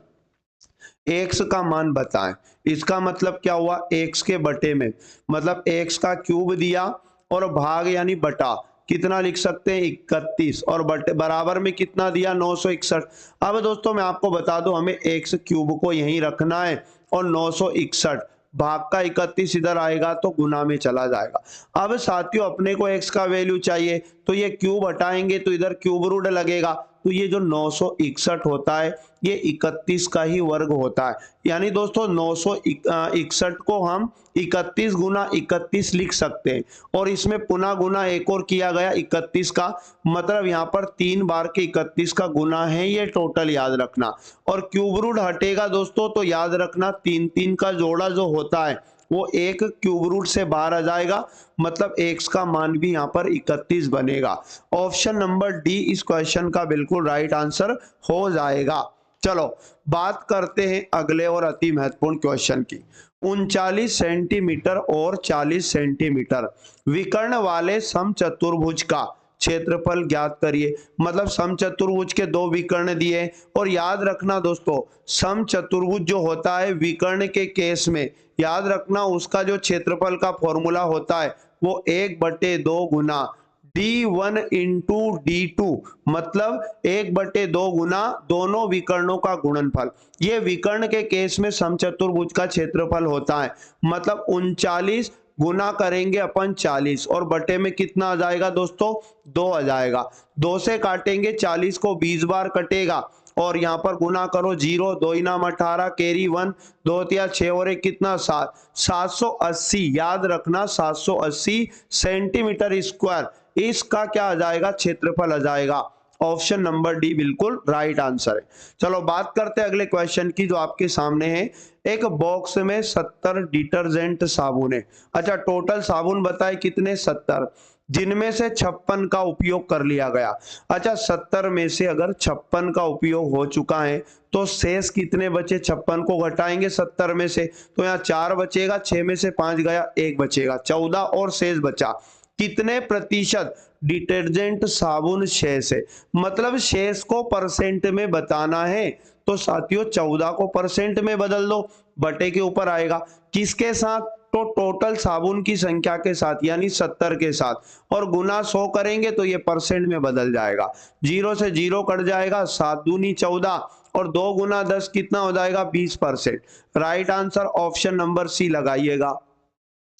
x का मान बताएं। इसका मतलब क्या हुआ, x के बटे में, मतलब x का क्यूब दिया और भाग यानी बटा कितना लिख सकते हैं 31 और बटे बराबर में कितना दिया 961। अब दोस्तों मैं आपको बता दूं हमें x क्यूब को यहीं रखना है और 961 भाग का 31 इधर आएगा तो गुना में चला जाएगा। अब साथियों अपने को x का वैल्यू चाहिए तो ये क्यूब हटाएंगे तो इधर क्यूब रूट लगेगा, तो ये जो 961 होता है ये 31 का ही वर्ग होता है। यानी दोस्तों 961 को हम 31 गुना 31 लिख सकते हैं और इसमें पुनः गुना एक और किया गया 31 का, मतलब यहाँ पर 3 बार के 31 का गुना है ये टोटल याद रखना। और क्यूब रूट हटेगा दोस्तों तो याद रखना 3 3 का जोड़ा जो होता है वो एक क्यूब रूट से बाहर आ जाएगा, मतलब x का मान भी यहाँ पर 31 बनेगा। ऑप्शन नंबर डी इस क्वेश्चन का बिल्कुल राइट आंसर हो जाएगा। चलो बात करते हैं अगले और अति महत्वपूर्ण क्वेश्चन की। 39 सेंटीमीटर और 40 सेंटीमीटर विकर्ण वाले समचतुर्भुज का क्षेत्रफल ज्ञात करिए। मतलब समचतुर्भुज के दो विकर्ण दिए, और याद रखना दोस्तों समचतुर्भुज जो होता है विकर्ण के केस में याद रखना उसका जो क्षेत्रफल का फॉर्मूला होता है वो 1/2 गुना d1 इंटू d2, मतलब 1/2 गुना दोनों विकर्णों का गुणनफल। ये विकर्ण के केस में समचतुर्भुज का क्षेत्रफल होता है। मतलब 39 गुना करेंगे अपन 40 और बटे में कितना आ जाएगा दोस्तों 2 आ जाएगा। 2 से काटेंगे 40 को 20 बार कटेगा और यहाँ पर गुना करो 0, 2 इनाम 18, कैरी 1, 2 तिया 6 और 1 कितना 7, 780। याद रखना 780 सेंटीमीटर स्क्वायर इसका क्या आ जाएगा क्षेत्रफल आ जाएगा। ऑप्शन नंबर डी बिल्कुल राइट आंसर है। चलो बात करते हैं अगले क्वेश्चन की जो आपके सामने है। एक बॉक्स में 70 डिटर्जेंट साबुन है। अच्छा टोटल साबुन बताए कितने 70, जिनमें से 56 का उपयोग कर लिया गया। अच्छा 70 में से अगर 56 का उपयोग हो चुका है तो शेष कितने बचे, 56 को घटाएंगे 70 में से तो यहाँ 4 बचेगा, 6 में से 5 गया 1 बचेगा, 14 और शेष बचा। कितने प्रतिशत डिटर्जेंट साबुन शेष है, मतलब शेष को परसेंट में बताना है तो साथियों 14 को परसेंट में बदल दो, बटे के ऊपर आएगा किसके साथ, तो टोटल साबुन की संख्या के साथ यानी 70 के साथ, और गुना 100 करेंगे तो ये परसेंट में बदल जाएगा। 0 से 0 कट जाएगा, 7 दूनी 14 और 2 गुना 10 कितना हो जाएगा 20%। Right answer option number C लगाइएगा।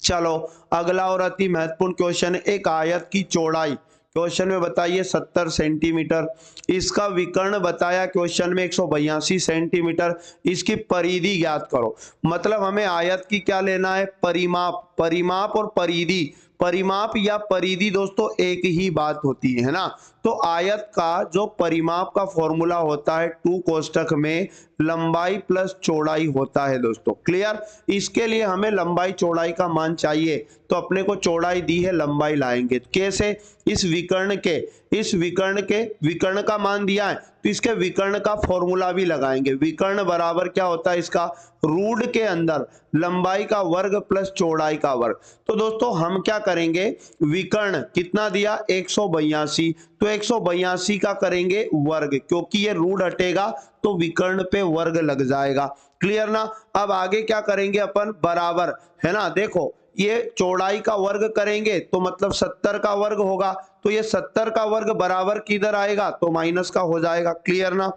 चलो अगला और अति महत्वपूर्ण क्वेश्चन है। एक आयत की चौड़ाई क्वेश्चन में बताइए 70 सेंटीमीटर, इसका विकर्ण बताया क्वेश्चन में 182 सेंटीमीटर, इसकी परिधि ज्ञात करो। मतलब हमें आयत की क्या लेना है परिमाप, परिमाप और परिधि, परिमाप या परिधि दोस्तों एक ही बात होती है ना। तो आयत का जो परिमाप का फॉर्मूला होता है 2 कोष्ठक में लंबाई प्लस चौड़ाई होता है दोस्तों। क्लियर, इसके लिए हमें लंबाई चौड़ाई का मान चाहिए तो अपने को चौड़ाई दी है लंबाई लाएंगे कैसे, इस विकर्ण का मान दिया है तो इसके विकर्ण का फॉर्मूला भी लगाएंगे। विकर्ण बराबर क्या होता है इसका रूट के अंदर लंबाई का वर्ग प्लस चौड़ाई का वर्ग। तो दोस्तों हम क्या करेंगे विकर्ण कितना दिया 182 तो 182 का करेंगे वर्ग, क्योंकि ये रूट हटेगा तो विकर्ण पे वर्ग लग जाएगा। क्लियर ना। अब आगे क्या करेंगे अपन बराबर है ना, देखो ये चौड़ाई का वर्ग करेंगे तो मतलब 70 का वर्ग होगा, तो ये 70 का वर्ग बराबर किधर आएगा तो माइनस का हो जाएगा। क्लियर ना।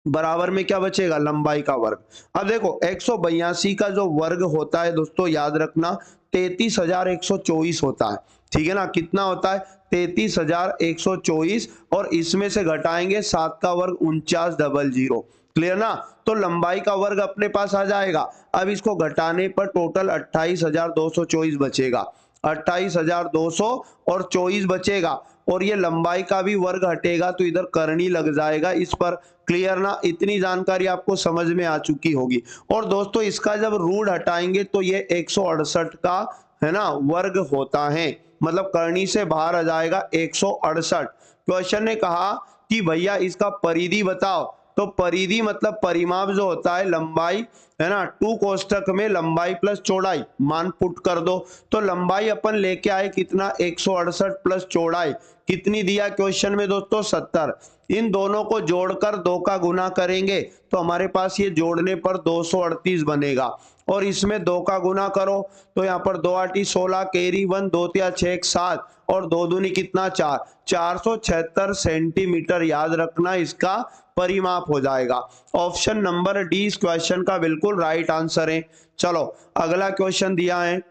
बराबर में क्या बचेगा लंबाई का वर्ग। अब देखो 182 का जो वर्ग होता है दोस्तों याद रखना 33,124 होता है, ठीक है ना। कितना होता है 33,124 और इसमें से घटाएंगे 7 का वर्ग 49,000। क्लियर ना। तो लंबाई का वर्ग अपने पास आ जाएगा। अब इसको घटाने पर टोटल 28,224 बचेगा, 28,200 और 24 बचेगा, और ये लंबाई का भी वर्ग हटेगा तो इधर करनी लग जाएगा इस पर। क्लियर ना। इतनी जानकारी आपको समझ में आ चुकी होगी। और दोस्तों इसका जब रूट हटाएंगे तो ये 168 का है ना वर्ग होता है, मतलब करनी से बाहर आ जाएगा 168। क्वेश्चन ने कहा कि भैया इसका परिधि बताओ, तो परिधि मतलब परिमाप जो होता है लंबाई है ना 2 कोष्ठक में लंबाई प्लस चौड़ाई मान पुट कर दो। तो लंबाई अपन लेके आए कितना 168 प्लस चौड़ाई कितनी दिया क्वेश्चन में दोस्तों 70। इन दोनों को जोड़कर 2 का गुना करेंगे तो हमारे पास ये जोड़ने पर 238 बनेगा, और इसमें 2 का गुना करो तो यहाँ पर 2 8 16 कैरी 1, 2 तिया 6 7 और 2 दूनी कितना 4, 476 सेंटीमीटर याद रखना इसका परिमाप हो जाएगा। ऑप्शन नंबर डी इस क्वेश्चन का बिल्कुल राइट आंसर है। चलो अगला क्वेश्चन दिया है।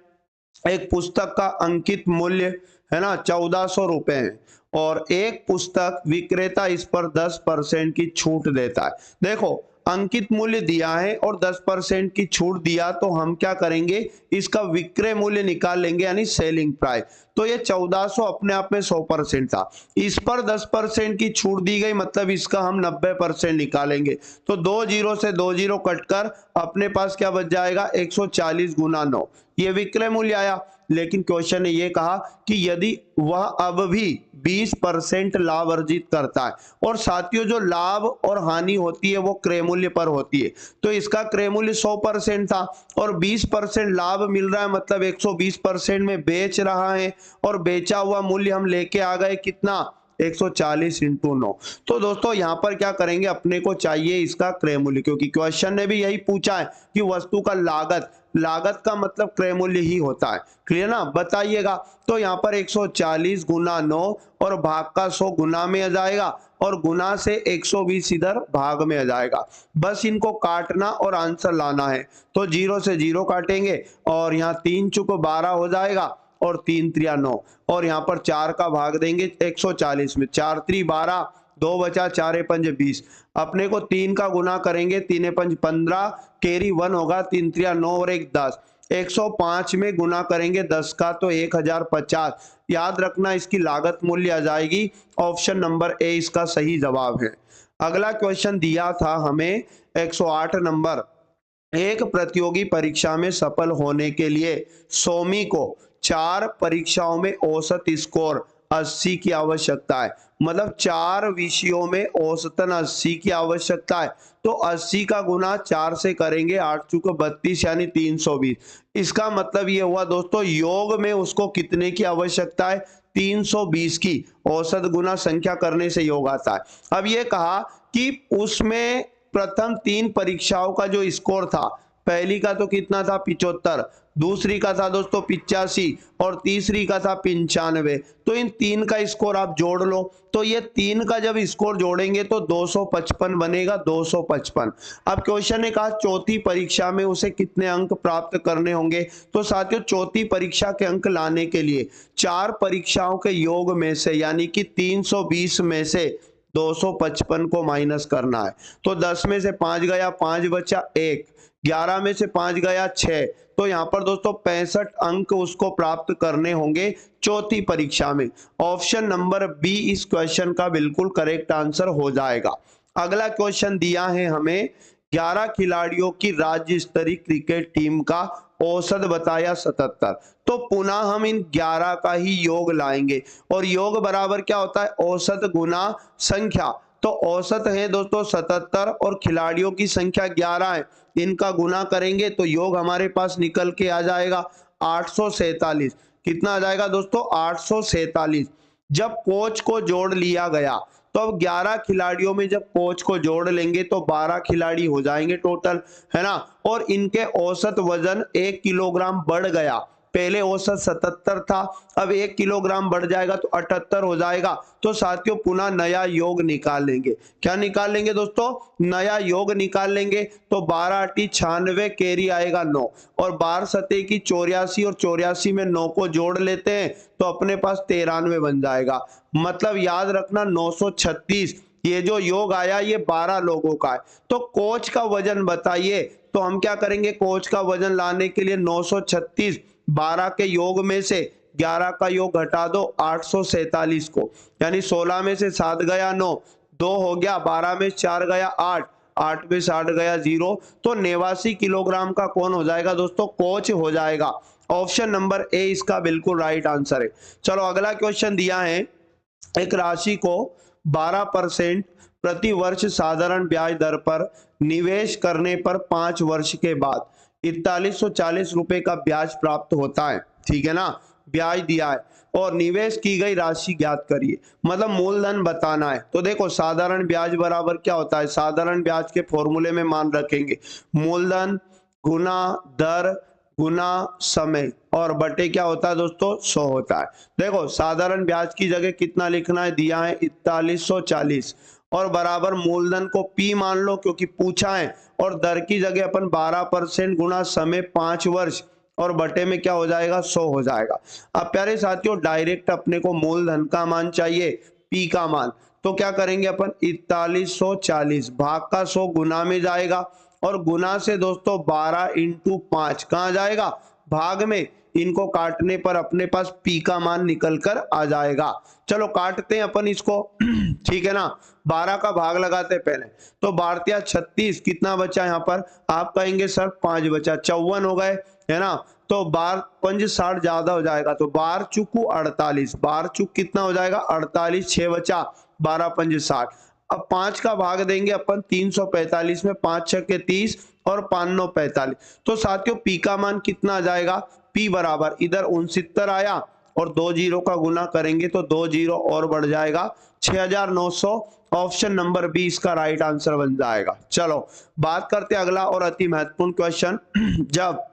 एक पुस्तक का अंकित मूल्य है ना 1400 रुपए है और एक पुस्तक विक्रेता इस पर 10% की छूट देता है। देखो अंकित मूल्य दिया है और 10% की छूट दिया तो हम क्या करेंगे इसका विक्रय मूल्य निकाल लेंगे यानी सेलिंग प्राइस। तो ये 1400 अपने आप में 100% था, इस पर 10% की छूट दी गई मतलब इसका हम 90% निकालेंगे। तो 2 0 से 2 0 कटकर अपने पास क्या बच जाएगा 140 गुना 9, ये विक्रय मूल्य आया। लेकिन क्वेश्चन ने ये कहा कि यदि वह अब भी 20% लाभ अर्जित करता है, और साथियों जो लाभ और हानि होती है वो क्रय मूल्य पर होती है, तो इसका क्रय मूल्य 100% था और 20% लाभ मिल रहा है, मतलब 120% में बेच रहा है, और बेचा हुआ मूल्य हम लेके आ गए कितना, 140 इंटू 9। तो दोस्तों यहां पर क्या करेंगे, अपने को चाहिए इसका क्रय मूल्य, क्योंकि क्वेश्चन ने भी यही पूछा है कि वस्तु का लागत, लागत का मतलब क्रय मूल्य ही होता है। क्लियर ना, बताइएगा। तो यहाँ पर 140 गुना 9 और भाग का 100 गुना में आ जाएगा, और गुना से 120 इधर भाग में आ जाएगा। बस इनको काटना और आंसर लाना है। तो 0 से 0 काटेंगे, और यहाँ 3 चुक 12 हो जाएगा, और 3 त्रिया 9, और यहाँ पर 4 का भाग देंगे 140 में, 4 3 12, 2 बचा, 4 पंज 20। अपने को 3 का गुना करेंगे, 3 पंज 15, कैरी 1 होगा, 3 त्रिया 9 और 1 10। 105 में गुना करेंगे 10 का तो 1050। याद रखना इसकी लागत मूल्य आ जाएगी। ऑप्शन नंबर ए इसका सही जवाब है। अगला क्वेश्चन दिया था हमें 108 नंबर, एक प्रतियोगी परीक्षा में सफल होने के लिए सोमी को 4 परीक्षाओं में औसत स्कोर 80 की आवश्यकता है, मतलब 4 विषयों में औसतन 80 की आवश्यकता है। तो 80 का गुना 4 से करेंगे, 8 चुक 32 यानी 320। इसका मतलब ये हुआ दोस्तों, योग में उसको कितने की आवश्यकता है, 320 की। औसत गुना संख्या करने से योग आता है। अब ये कहा कि उसमें प्रथम 3 परीक्षाओं का जो स्कोर था, पहली का तो कितना था 75, दूसरी का था दोस्तों 85, और तीसरी का था 95। तो इन 3 का स्कोर आप जोड़ लो, तो ये 3 का जब स्कोर जोड़ेंगे तो 255 बनेगा, 255। अब क्वेश्चन ने कहा चौथी परीक्षा में उसे कितने अंक प्राप्त करने होंगे। तो साथियों चौथी परीक्षा के अंक लाने के लिए 4 परीक्षाओं के योग में से यानी कि 320 में से 255 को माइनस करना है। तो 10 में से 5 गया, 5 बचा 1, 11 में से 5 गया 6। तो यहाँ पर दोस्तों 65 अंक उसको प्राप्त करने होंगे चौथी परीक्षा में। ऑप्शन नंबर बी इस क्वेश्चन का बिल्कुल करेक्ट आंसर हो जाएगा। अगला क्वेश्चन दिया है हमें 11 खिलाड़ियों की राज्य स्तरीय क्रिकेट टीम का औसत बताया 77। तो पुनः हम इन 11 का ही योग लाएंगे, और योग बराबर क्या होता है, औसत गुना संख्या। तो औसत है दोस्तों 77 और खिलाड़ियों की संख्या 11 है, इनका गुना करेंगे तो योग हमारे पास निकल के आ जाएगा 847। कितना आ जाएगा दोस्तों, 847। जब कोच को जोड़ लिया गया, तो अब 11 खिलाड़ियों में जब कोच को जोड़ लेंगे तो 12 खिलाड़ी हो जाएंगे टोटल, है ना। और इनके औसत वजन 1 किलोग्राम बढ़ गया, पहले औसत 77 था, अब 1 किलोग्राम बढ़ जाएगा तो 78 हो जाएगा। तो साथियों पुनः नया योग निकाल लेंगे। क्या निकाल लेंगे दोस्तों, नया योग निकाल लेंगे। तो 12 8 96, कैरी आएगा 9, और 12 सते की 84, और 84 में 9 को जोड़ लेते हैं तो अपने पास 93 बन जाएगा। मतलब याद रखना 936। ये जो योग आया ये 12 लोगों का है। तो कोच का वजन बताइए, तो हम क्या करेंगे, कोच का वजन लाने के लिए 936, 12 के योग में से 11 का योग घटा दो 847 को, यानी 16 में से 7 गया 9, 2 हो गया, 12 में 4 गया 8, 8 में 60 गया 0। तो 89 किलोग्राम का कौन हो जाएगा दोस्तों, कोच हो जाएगा। ऑप्शन नंबर ए इसका बिल्कुल राइट आंसर है। चलो अगला क्वेश्चन दिया है, एक राशि को 12% प्रति वर्ष साधारण ब्याज दर पर निवेश करने पर 5 वर्ष के बाद 4140 रुपए का ब्याज प्राप्त होता है। ठीक है ना, ब्याज दिया है और निवेश की गई राशि ज्ञात करिए, मतलब मूलधन बताना है। तो देखो साधारण ब्याज बराबर क्या होता है, साधारण ब्याज के फॉर्मूले में मान रखेंगे मूलधन गुना दर गुना समय, और बटे क्या होता है दोस्तों, 100 होता है। देखो साधारण ब्याज की जगह कितना लिखना है, दिया है 4140, और बराबर मूलधन को P मान लो क्योंकि पूछा है, और दर की जगह अपन 12% गुना समय 5 वर्ष, और बटे में क्या हो जाएगा, 100 हो जाएगा। अब प्यारे साथियों डायरेक्ट अपने को मूलधन का मान चाहिए, P का मान। तो क्या करेंगे अपन, 4140 भाग का 100 गुना में जाएगा, और गुना से दोस्तों 12 इंटू 5 कहाँ जाएगा, भाग में। इनको काटने पर अपने पास P का मान निकल कर आ जाएगा। चलो काटते हैं अपन इसको ठीक है ना, 12 का भाग लगाते हैं पहले। तो 12 36, कितना बचा यहाँ पर, आप कहेंगे सर 5 बचा, 54 हो गए, है ना। तो बार पंज 60 ज्यादा हो जाएगा, तो बार चुकू 48, बार चुक कितना हो जाएगा 48, 6 बचा 12 पंज 60। अब 5 का भाग देंगे अपन 345 में, 5 छक्के 30 और 5 9 45। तो साथियों पी का मान कितना आ जाएगा, पी बराबर इधर 69 आया और 2 जीरो का गुना करेंगे तो 2 जीरो और बढ़ जाएगा 6900। ऑप्शन नंबर बी इसका राइट आंसर बन जाएगा। चलो बात करते हैं अगला और अति महत्वपूर्ण क्वेश्चन। जब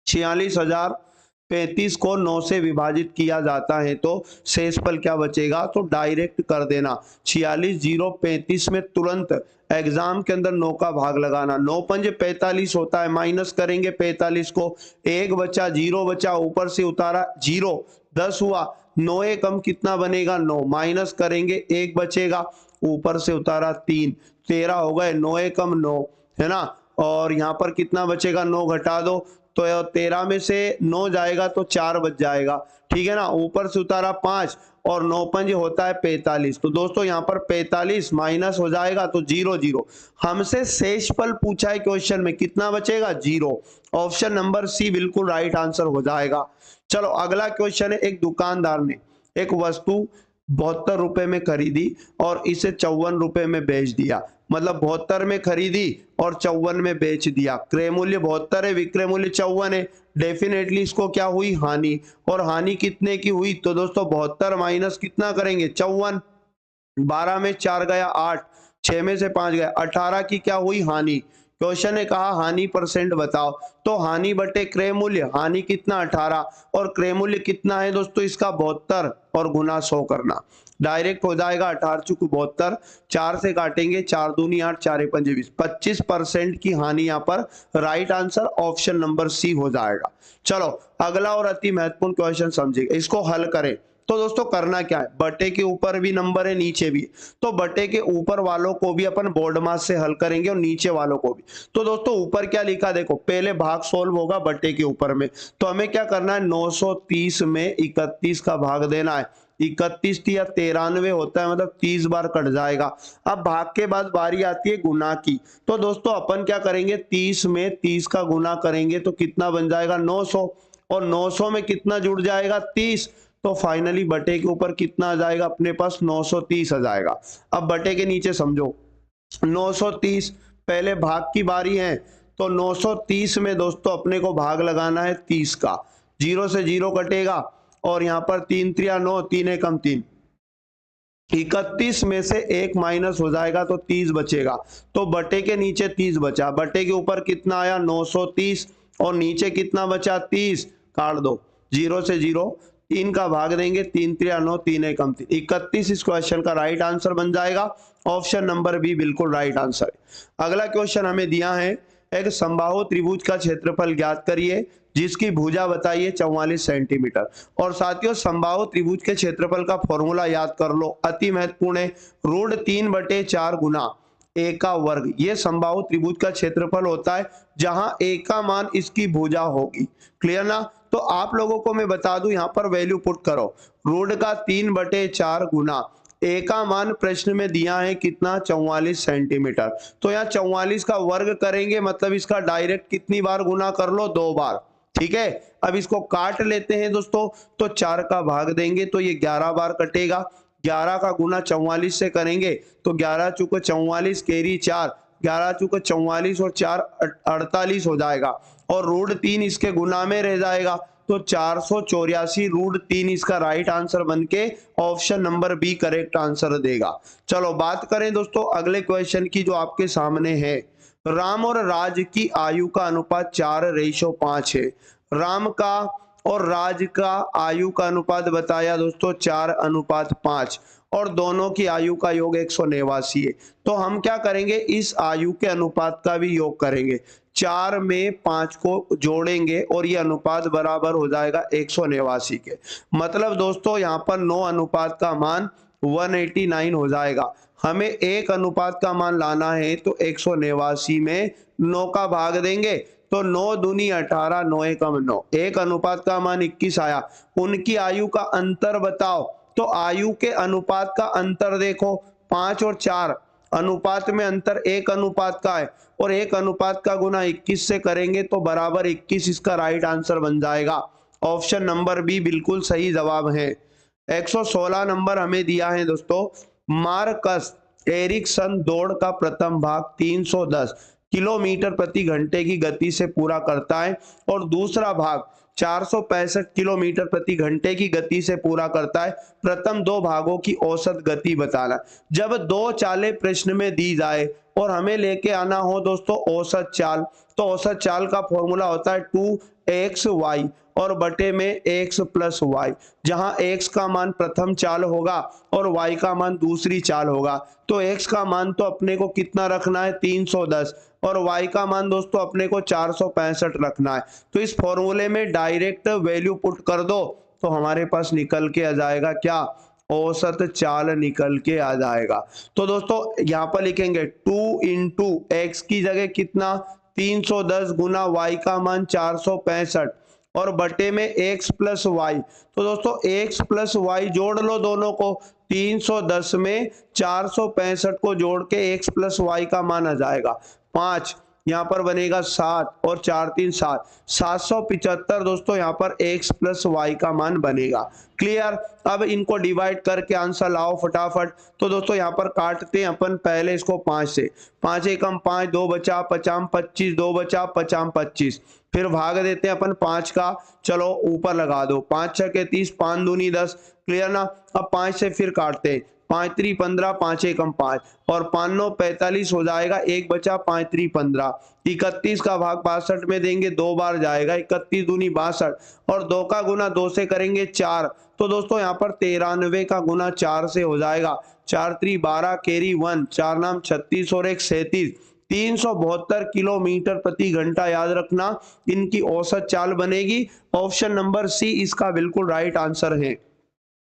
46,035 को 9 से विभाजित किया जाता है तो शेषफल क्या बचेगा, तो डायरेक्ट कर देना 46,035 में तुरंत एग्जाम के अंदर 9 का भाग लगाना, 9 पंजे 45 होता है, माइनस करेंगे 45 को, 1 बचा 0 बचा, ऊपर से उतारा 0, 10 हुआ, 9 कम कितना बनेगा 9, माइनस करेंगे 1 बचेगा, ऊपर से उतारा 3, 13 हो गए, 9 कम 9 है ना, और यहाँ पर कितना बचेगा 9 घटा दो तो 13 में से 9 जाएगा तो 4 बच जाएगा, ठीक है ना, ऊपर से उतारा 5 और 9 पंजे होता है 45। तो दोस्तों यहाँ पर 45 माइनस हो जाएगा तो 0 0। हमसे शेषफल पूछा है क्वेश्चन में, कितना बचेगा 0। ऑप्शन नंबर सी बिल्कुल राइट आंसर हो जाएगा। चलो अगला क्वेश्चन है, एक दुकानदार ने एक वस्तु 72 रुपए में खरीदी और इसे 54 रुपए में बेच दिया, मतलब 72 में खरीदी और 54 में बेच दिया, क्रय मूल्य 72 है, विक्रय मूल्य 54 है, डेफिनेटली इसको क्या हुई हानि, और हानि कितने की हुई, तो दोस्तों 72 माइनस कितना करेंगे 54, 12 में 4 गया 8, 6 में से 5 गया 18 की क्या हुई हानि। क्वेश्चन ने कहा हानि परसेंट बताओ, तो हानि बटे क्रय मूल्य, हानि कितना 18 और क्रय मूल्य कितना है दोस्तों इसका 72 और गुना 100 करना, डायरेक्ट हो जाएगा 18 चुक 72, 4 से काटेंगे 4 दूनी 8, 4 पंजे 20, 25% की हानि यहाँ पर right answer option number C हो जाएगा। चलो अगला और अति महत्वपूर्ण क्वेश्चन समझिए, इसको हल करें। तो दोस्तों करना क्या है, बटे के ऊपर भी नंबर है नीचे भी, तो बटे के ऊपर वालों को भी अपन बोर्ड मास से हल करेंगे और नीचे वालों को भी। तो दोस्तों ऊपर क्या लिखा देखो, पहले भाग सोल्व होगा बटे के ऊपर में, तो हमें क्या करना है 930 में 31 का भाग देना है, 31 या 93 होता है, मतलब 30 बार कट जाएगा। अब भाग के बाद बारी आती है गुना की, तो दोस्तों अपन क्या करेंगे 30 में 30 का गुना करेंगे तो कितना बन जाएगा 900, और 900 में कितना जुड़ जाएगा 30, तो फाइनली बटे के ऊपर कितना आ जाएगा अपने पास 930 आ जाएगा। अब बटे के नीचे समझो 930, पहले भाग की बारी है, तो 930 में दोस्तों अपने को भाग लगाना है 30 का, 0 से 0 कटेगा और यहाँ पर 3 3 9, 3 एकम 3, 31 में से 1 माइनस हो जाएगा तो 30 बचेगा, तो बटे के नीचे 30 बचा, बटे के ऊपर कितना आया 930 और नीचे कितना बचा 30, काट दो 0 से 0, 3 का भाग देंगे 3 3 9, 3 एकम 3, 31 इस क्वेश्चन का राइट आंसर बन जाएगा। ऑप्शन नंबर बी बिल्कुल राइट आंसर है। अगला क्वेश्चन हमें दिया है, एक समबाहु त्रिभुज का क्षेत्रफल ज्ञात करिए जिसकी भुजा बताइए 44 सेंटीमीटर। और साथियों समबाहु त्रिभुज के क्षेत्रफल का फॉर्मूला याद कर लो, अति महत्वपूर्ण है, √3/4 गुना ए का वर्ग, ये समबाहु त्रिभुज का क्षेत्रफल होता है जहां ए का मान इसकी भुजा होगी। क्लियर ना, तो आप लोगों को मैं बता दूं यहाँ पर वैल्यू पुट करो, √3/4 गुना ए का मान प्रश्न में दिया है कितना 44 सेंटीमीटर, तो यहाँ 44 का वर्ग करेंगे, मतलब इसका डायरेक्ट कितनी बार गुना कर लो 2 बार, ठीक है। अब इसको काट लेते हैं दोस्तों, तो 4 का भाग देंगे तो ये 11 बार कटेगा, 11 का गुना 44 से करेंगे तो 11 चुके 44 कैरी 4, 11 चुके 44 और 4 48 हो जाएगा, और √3 इसके गुना में रह जाएगा, तो 484 √3 इसका राइट आंसर बनके option number B correct answer देगा। चलो बात करें दोस्तों अगले क्वेश्चन की जो आपके सामने है, राम और राज की आयु का अनुपात 4:5 है। राम का और राज का आयु का अनुपात बताया दोस्तों 4:5, और दोनों की आयु का योग 189 है। तो हम क्या करेंगे, इस आयु के अनुपात का भी योग करेंगे, 4 में 5 को जोड़ेंगे और ये अनुपात बराबर हो जाएगा 189 के। मतलब दोस्तों यहाँ पर 9 अनुपात का मान 189 हो जाएगा। हमें 1 अनुपात का मान लाना है तो 189 में 9 का भाग देंगे तो 9 दूनी 18, 9 एकम 9, 1 अनुपात का मान 21 आया। उनकी आयु का अंतर बताओ, तो आयु के अनुपात का अंतर देखो 5 और 4, अनुपात में अंतर 1 अनुपात का है और 1 अनुपात का गुना 21 से करेंगे तो बराबर 21 इसका राइट आंसर बन जाएगा। ऑप्शन नंबर बी बिल्कुल सही जवाब है। 116 नंबर हमें दिया है दोस्तों, मार्कस एरिक्सन दौड़ का प्रथम भाग 310 किलोमीटर प्रति घंटे की गति से पूरा करता है और दूसरा भाग 465 किलोमीटर प्रति घंटे की गति से पूरा करता है। प्रथम दो भागों की औसत गति बताना। जब दो चालें प्रश्न में दी जाए और हमें लेके आना हो दोस्तों औसत चाल, तो औसत चाल का फॉर्मूला होता है 2xy और बटे में x प्लस वाई, जहां x का मान प्रथम चाल होगा और y का मान दूसरी चाल होगा। तो x का मान तो अपने को कितना रखना है 310 और y का मान दोस्तों अपने को 465 रखना है। तो इस फॉर्मूले में डायरेक्ट वैल्यू पुट कर दो तो हमारे पास निकल के आ जाएगा क्या, औसत चाल निकल के आ जाएगा। तो दोस्तों यहाँ पर लिखेंगे 2 इंटू एक्स की जगह कितना 310 गुना y का मान 465 और बटे में x प्लस वाई। तो दोस्तों x प्लस वाई जोड़ लो दोनों को, 310 में 465 को जोड़ के x प्लस वाई का मान आ जाएगा 5, यहाँ पर बनेगा 7 और 4 3 7, 775 दोस्तों यहाँ पर x प्लस वाई का मान बनेगा। क्लियर। अब इनको डिवाइड करके आंसर लाओ फटाफट। तो दोस्तों यहाँ पर काटते हैं अपन पहले इसको 5 से, 5 एकम 5, 2 बचा 50 25, 2 बचा 50 25, फिर भाग देते हैं अपन 5 का, चलो ऊपर लगा दो, 5 6 के 30, 5 दूनी 10। क्लियर ना। अब 5 से फिर काटते हैं, 5 3 15, 5 एकम 5 और 5 9 45 हो जाएगा, 1 बचा 5 3 15, 31 का भाग 62 में देंगे, 2 बार जाएगा, 31 दूनी 62 और 2 का गुना 2 से करेंगे 4। तो दोस्तों यहाँ पर 93 का गुना 4 से हो जाएगा, 4 3 12 कैरी 1, 4 नाम 36 और 1 37, 372 किलोमीटर प्रति घंटा याद रखना इनकी औसत चाल बनेगी। ऑप्शन नंबर सी इसका बिल्कुल राइट आंसर है।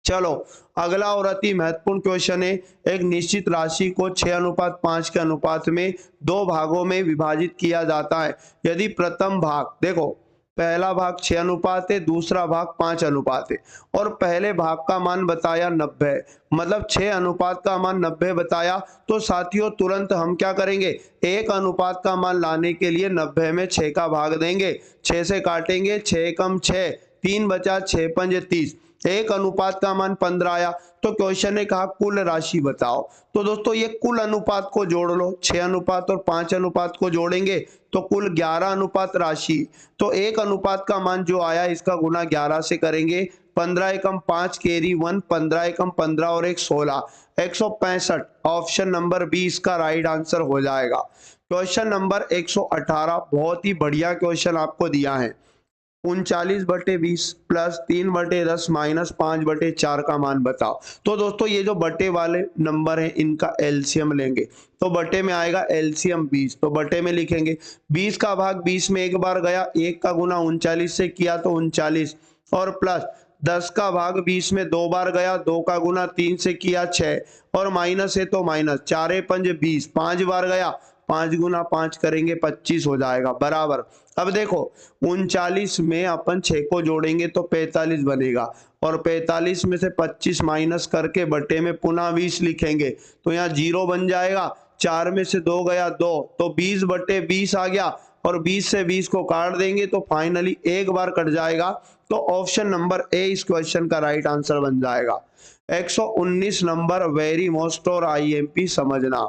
चलो अगला और अति महत्वपूर्ण क्वेश्चन है, एक निश्चित राशि को 6:5 के अनुपात में दो भागों में विभाजित किया जाता है। यदि प्रथम भाग, देखो पहला भाग 6 अनुपात है, दूसरा भाग 5 अनुपात है और पहले भाग का मान बताया 90, मतलब 6 अनुपात का मान 90 बताया। तो साथियों तुरंत हम क्या करेंगे, 1 अनुपात का मान लाने के लिए 90 में 6 का भाग देंगे, 6 से काटेंगे, 6 कम 6, 3 बचा, 6 पंजे 30, 1 अनुपात का मान 15 आया। तो क्वेश्चन ने कहा कुल राशि बताओ। तो दोस्तों ये कुल अनुपात को जोड़ लो, 6 अनुपात और 5 अनुपात को जोड़ेंगे तो कुल 11 अनुपात राशि। तो 1 अनुपात का मान जो आया इसका गुना 11 से करेंगे, 15 एकम 5 कैरी 1, 15 एकम 15 और 1 16, 165। ऑप्शन नंबर बी इसका राइट आंसर हो जाएगा। क्वेश्चन नंबर 118 बहुत ही बढ़िया क्वेश्चन आपको दिया है, 39/20 प्लस 3/10 माइनस 5/4 का मान बताओ। तो दोस्तों ये जो बटे वाले नंबर है इनका एलसीएम लेंगे, तो बटे में आएगा एलसीएम 20, तो बटे में लिखेंगे 20 का भाग 20 में एक बार गया, 1 का गुना 39 से किया तो 39 और प्लस 10 का भाग 20 में 2 बार गया, 2 का गुना 3 से किया 6 और माइनस है तो माइनस, 4 पंज 20, 5 बार गया, 5 गुना 5 करेंगे 25 हो जाएगा बराबर। अब देखो 39 में अपन 6 को जोड़ेंगे तो 45 बनेगा और 45 में से 25 माइनस करके बटे में पुनः 20 लिखेंगे तो यहाँ 0 बन जाएगा, 4 में से 2 गया 2 तो 20/20 आ गया और 20 से 20 को काट देंगे तो फाइनली एक बार कट जाएगा। तो ऑप्शन नंबर ए इस क्वेश्चन का राइट आंसर बन जाएगा। 119 नंबर वेरी मोस्ट और आईएमपी समझना,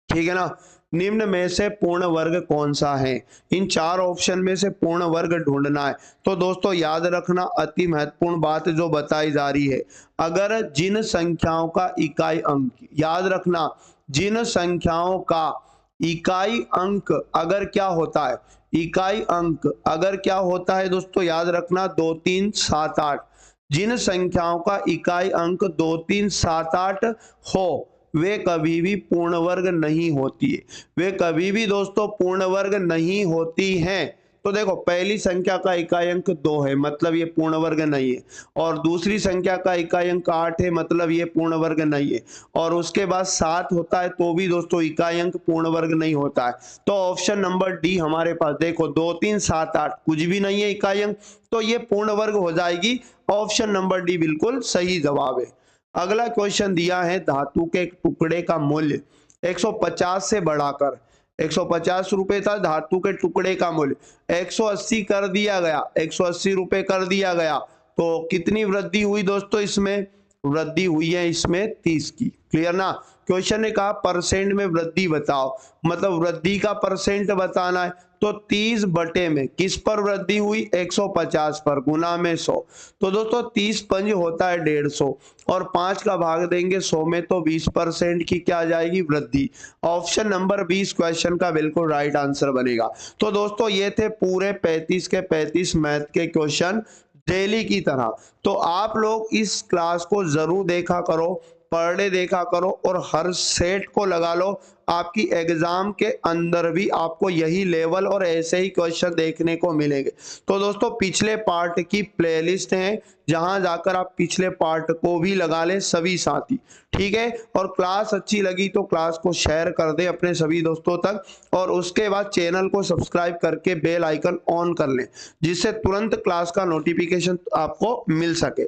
ठीक है ना। निम्न में से पूर्ण वर्ग कौन सा है, इन 4 ऑप्शन में से पूर्ण वर्ग ढूंढना है। तो दोस्तों याद रखना अति महत्वपूर्ण बात जो बताई जा रही है, अगर जिन संख्याओं का इकाई अंक, याद रखना जिन संख्याओं का इकाई अंक अगर क्या होता है, इकाई अंक अगर क्या होता है दोस्तों याद रखना 2 3 7 8, जिन संख्याओं का इकाई अंक 2 3 7 8 हो वे कभी भी पूर्ण वर्ग नहीं होती है, वे कभी भी दोस्तों पूर्ण वर्ग नहीं होती हैं। तो देखो पहली संख्या का इकाई अंक 2 है मतलब ये पूर्ण वर्ग नहीं है, और दूसरी संख्या का इकाई अंक 8 है मतलब ये पूर्ण वर्ग नहीं है, और उसके बाद 7 होता है तो भी दोस्तों इकाई अंक पूर्ण वर्ग नहीं होता है। तो ऑप्शन नंबर डी हमारे पास देखो 2 3 7 8 कुछ भी नहीं है इकाई अंक, तो ये पूर्ण वर्ग हो जाएगी। ऑप्शन नंबर डी बिल्कुल सही जवाब है। अगला क्वेश्चन दिया है धातु के एक टुकड़े का मूल्य 150 से बढ़ाकर 150 रुपए था धातु के टुकड़े का मूल्य 180 कर दिया गया, 180 रुपए कर दिया गया, तो कितनी वृद्धि हुई दोस्तों? इसमें वृद्धि हुई है इसमें 30 की। क्लियर ना? क्वेश्चन ने कहा परसेंट में वृद्धि बताओ, मतलब वृद्धि का परसेंट बताना है। तो 30 बटे में किस पर वृद्धि हुई? 150 पर, गुना में 100। तो दोस्तों 30 पंज होता है 150 और 5 का भाग देंगे 100 में, तो 20% की क्या आ जाएगी? वृद्धि। ऑप्शन नंबर 20 क्वेश्चन का बिल्कुल राइट आंसर बनेगा। तो दोस्तों ये थे पूरे 35 के 35 मैथ के क्वेश्चन डेली की तरह। तो आप लोग इस क्लास को जरूर देखा करो, पर डे देखा करो और हर सेट को लगा लो। आपकी एग्जाम के अंदर भी आपको यही लेवल और ऐसे ही क्वेश्चन देखने को मिलेंगे। तो दोस्तों पिछले पार्ट की प्लेलिस्ट है, जहां जाकर आप पिछले पार्ट को भी लगा लें सभी साथी, ठीक है। और क्लास अच्छी लगी तो क्लास को शेयर कर दे अपने सभी दोस्तों तक, और उसके बाद चैनल को सब्सक्राइब करके बेल आइकन ऑन कर लें, जिससे तुरंत क्लास का नोटिफिकेशन आपको मिल सके।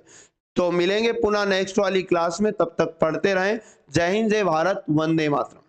तो मिलेंगे पुनः नेक्स्ट वाली क्लास में, तब तक पढ़ते रहें। जय हिंद, जय भारत, वंदे मातरम।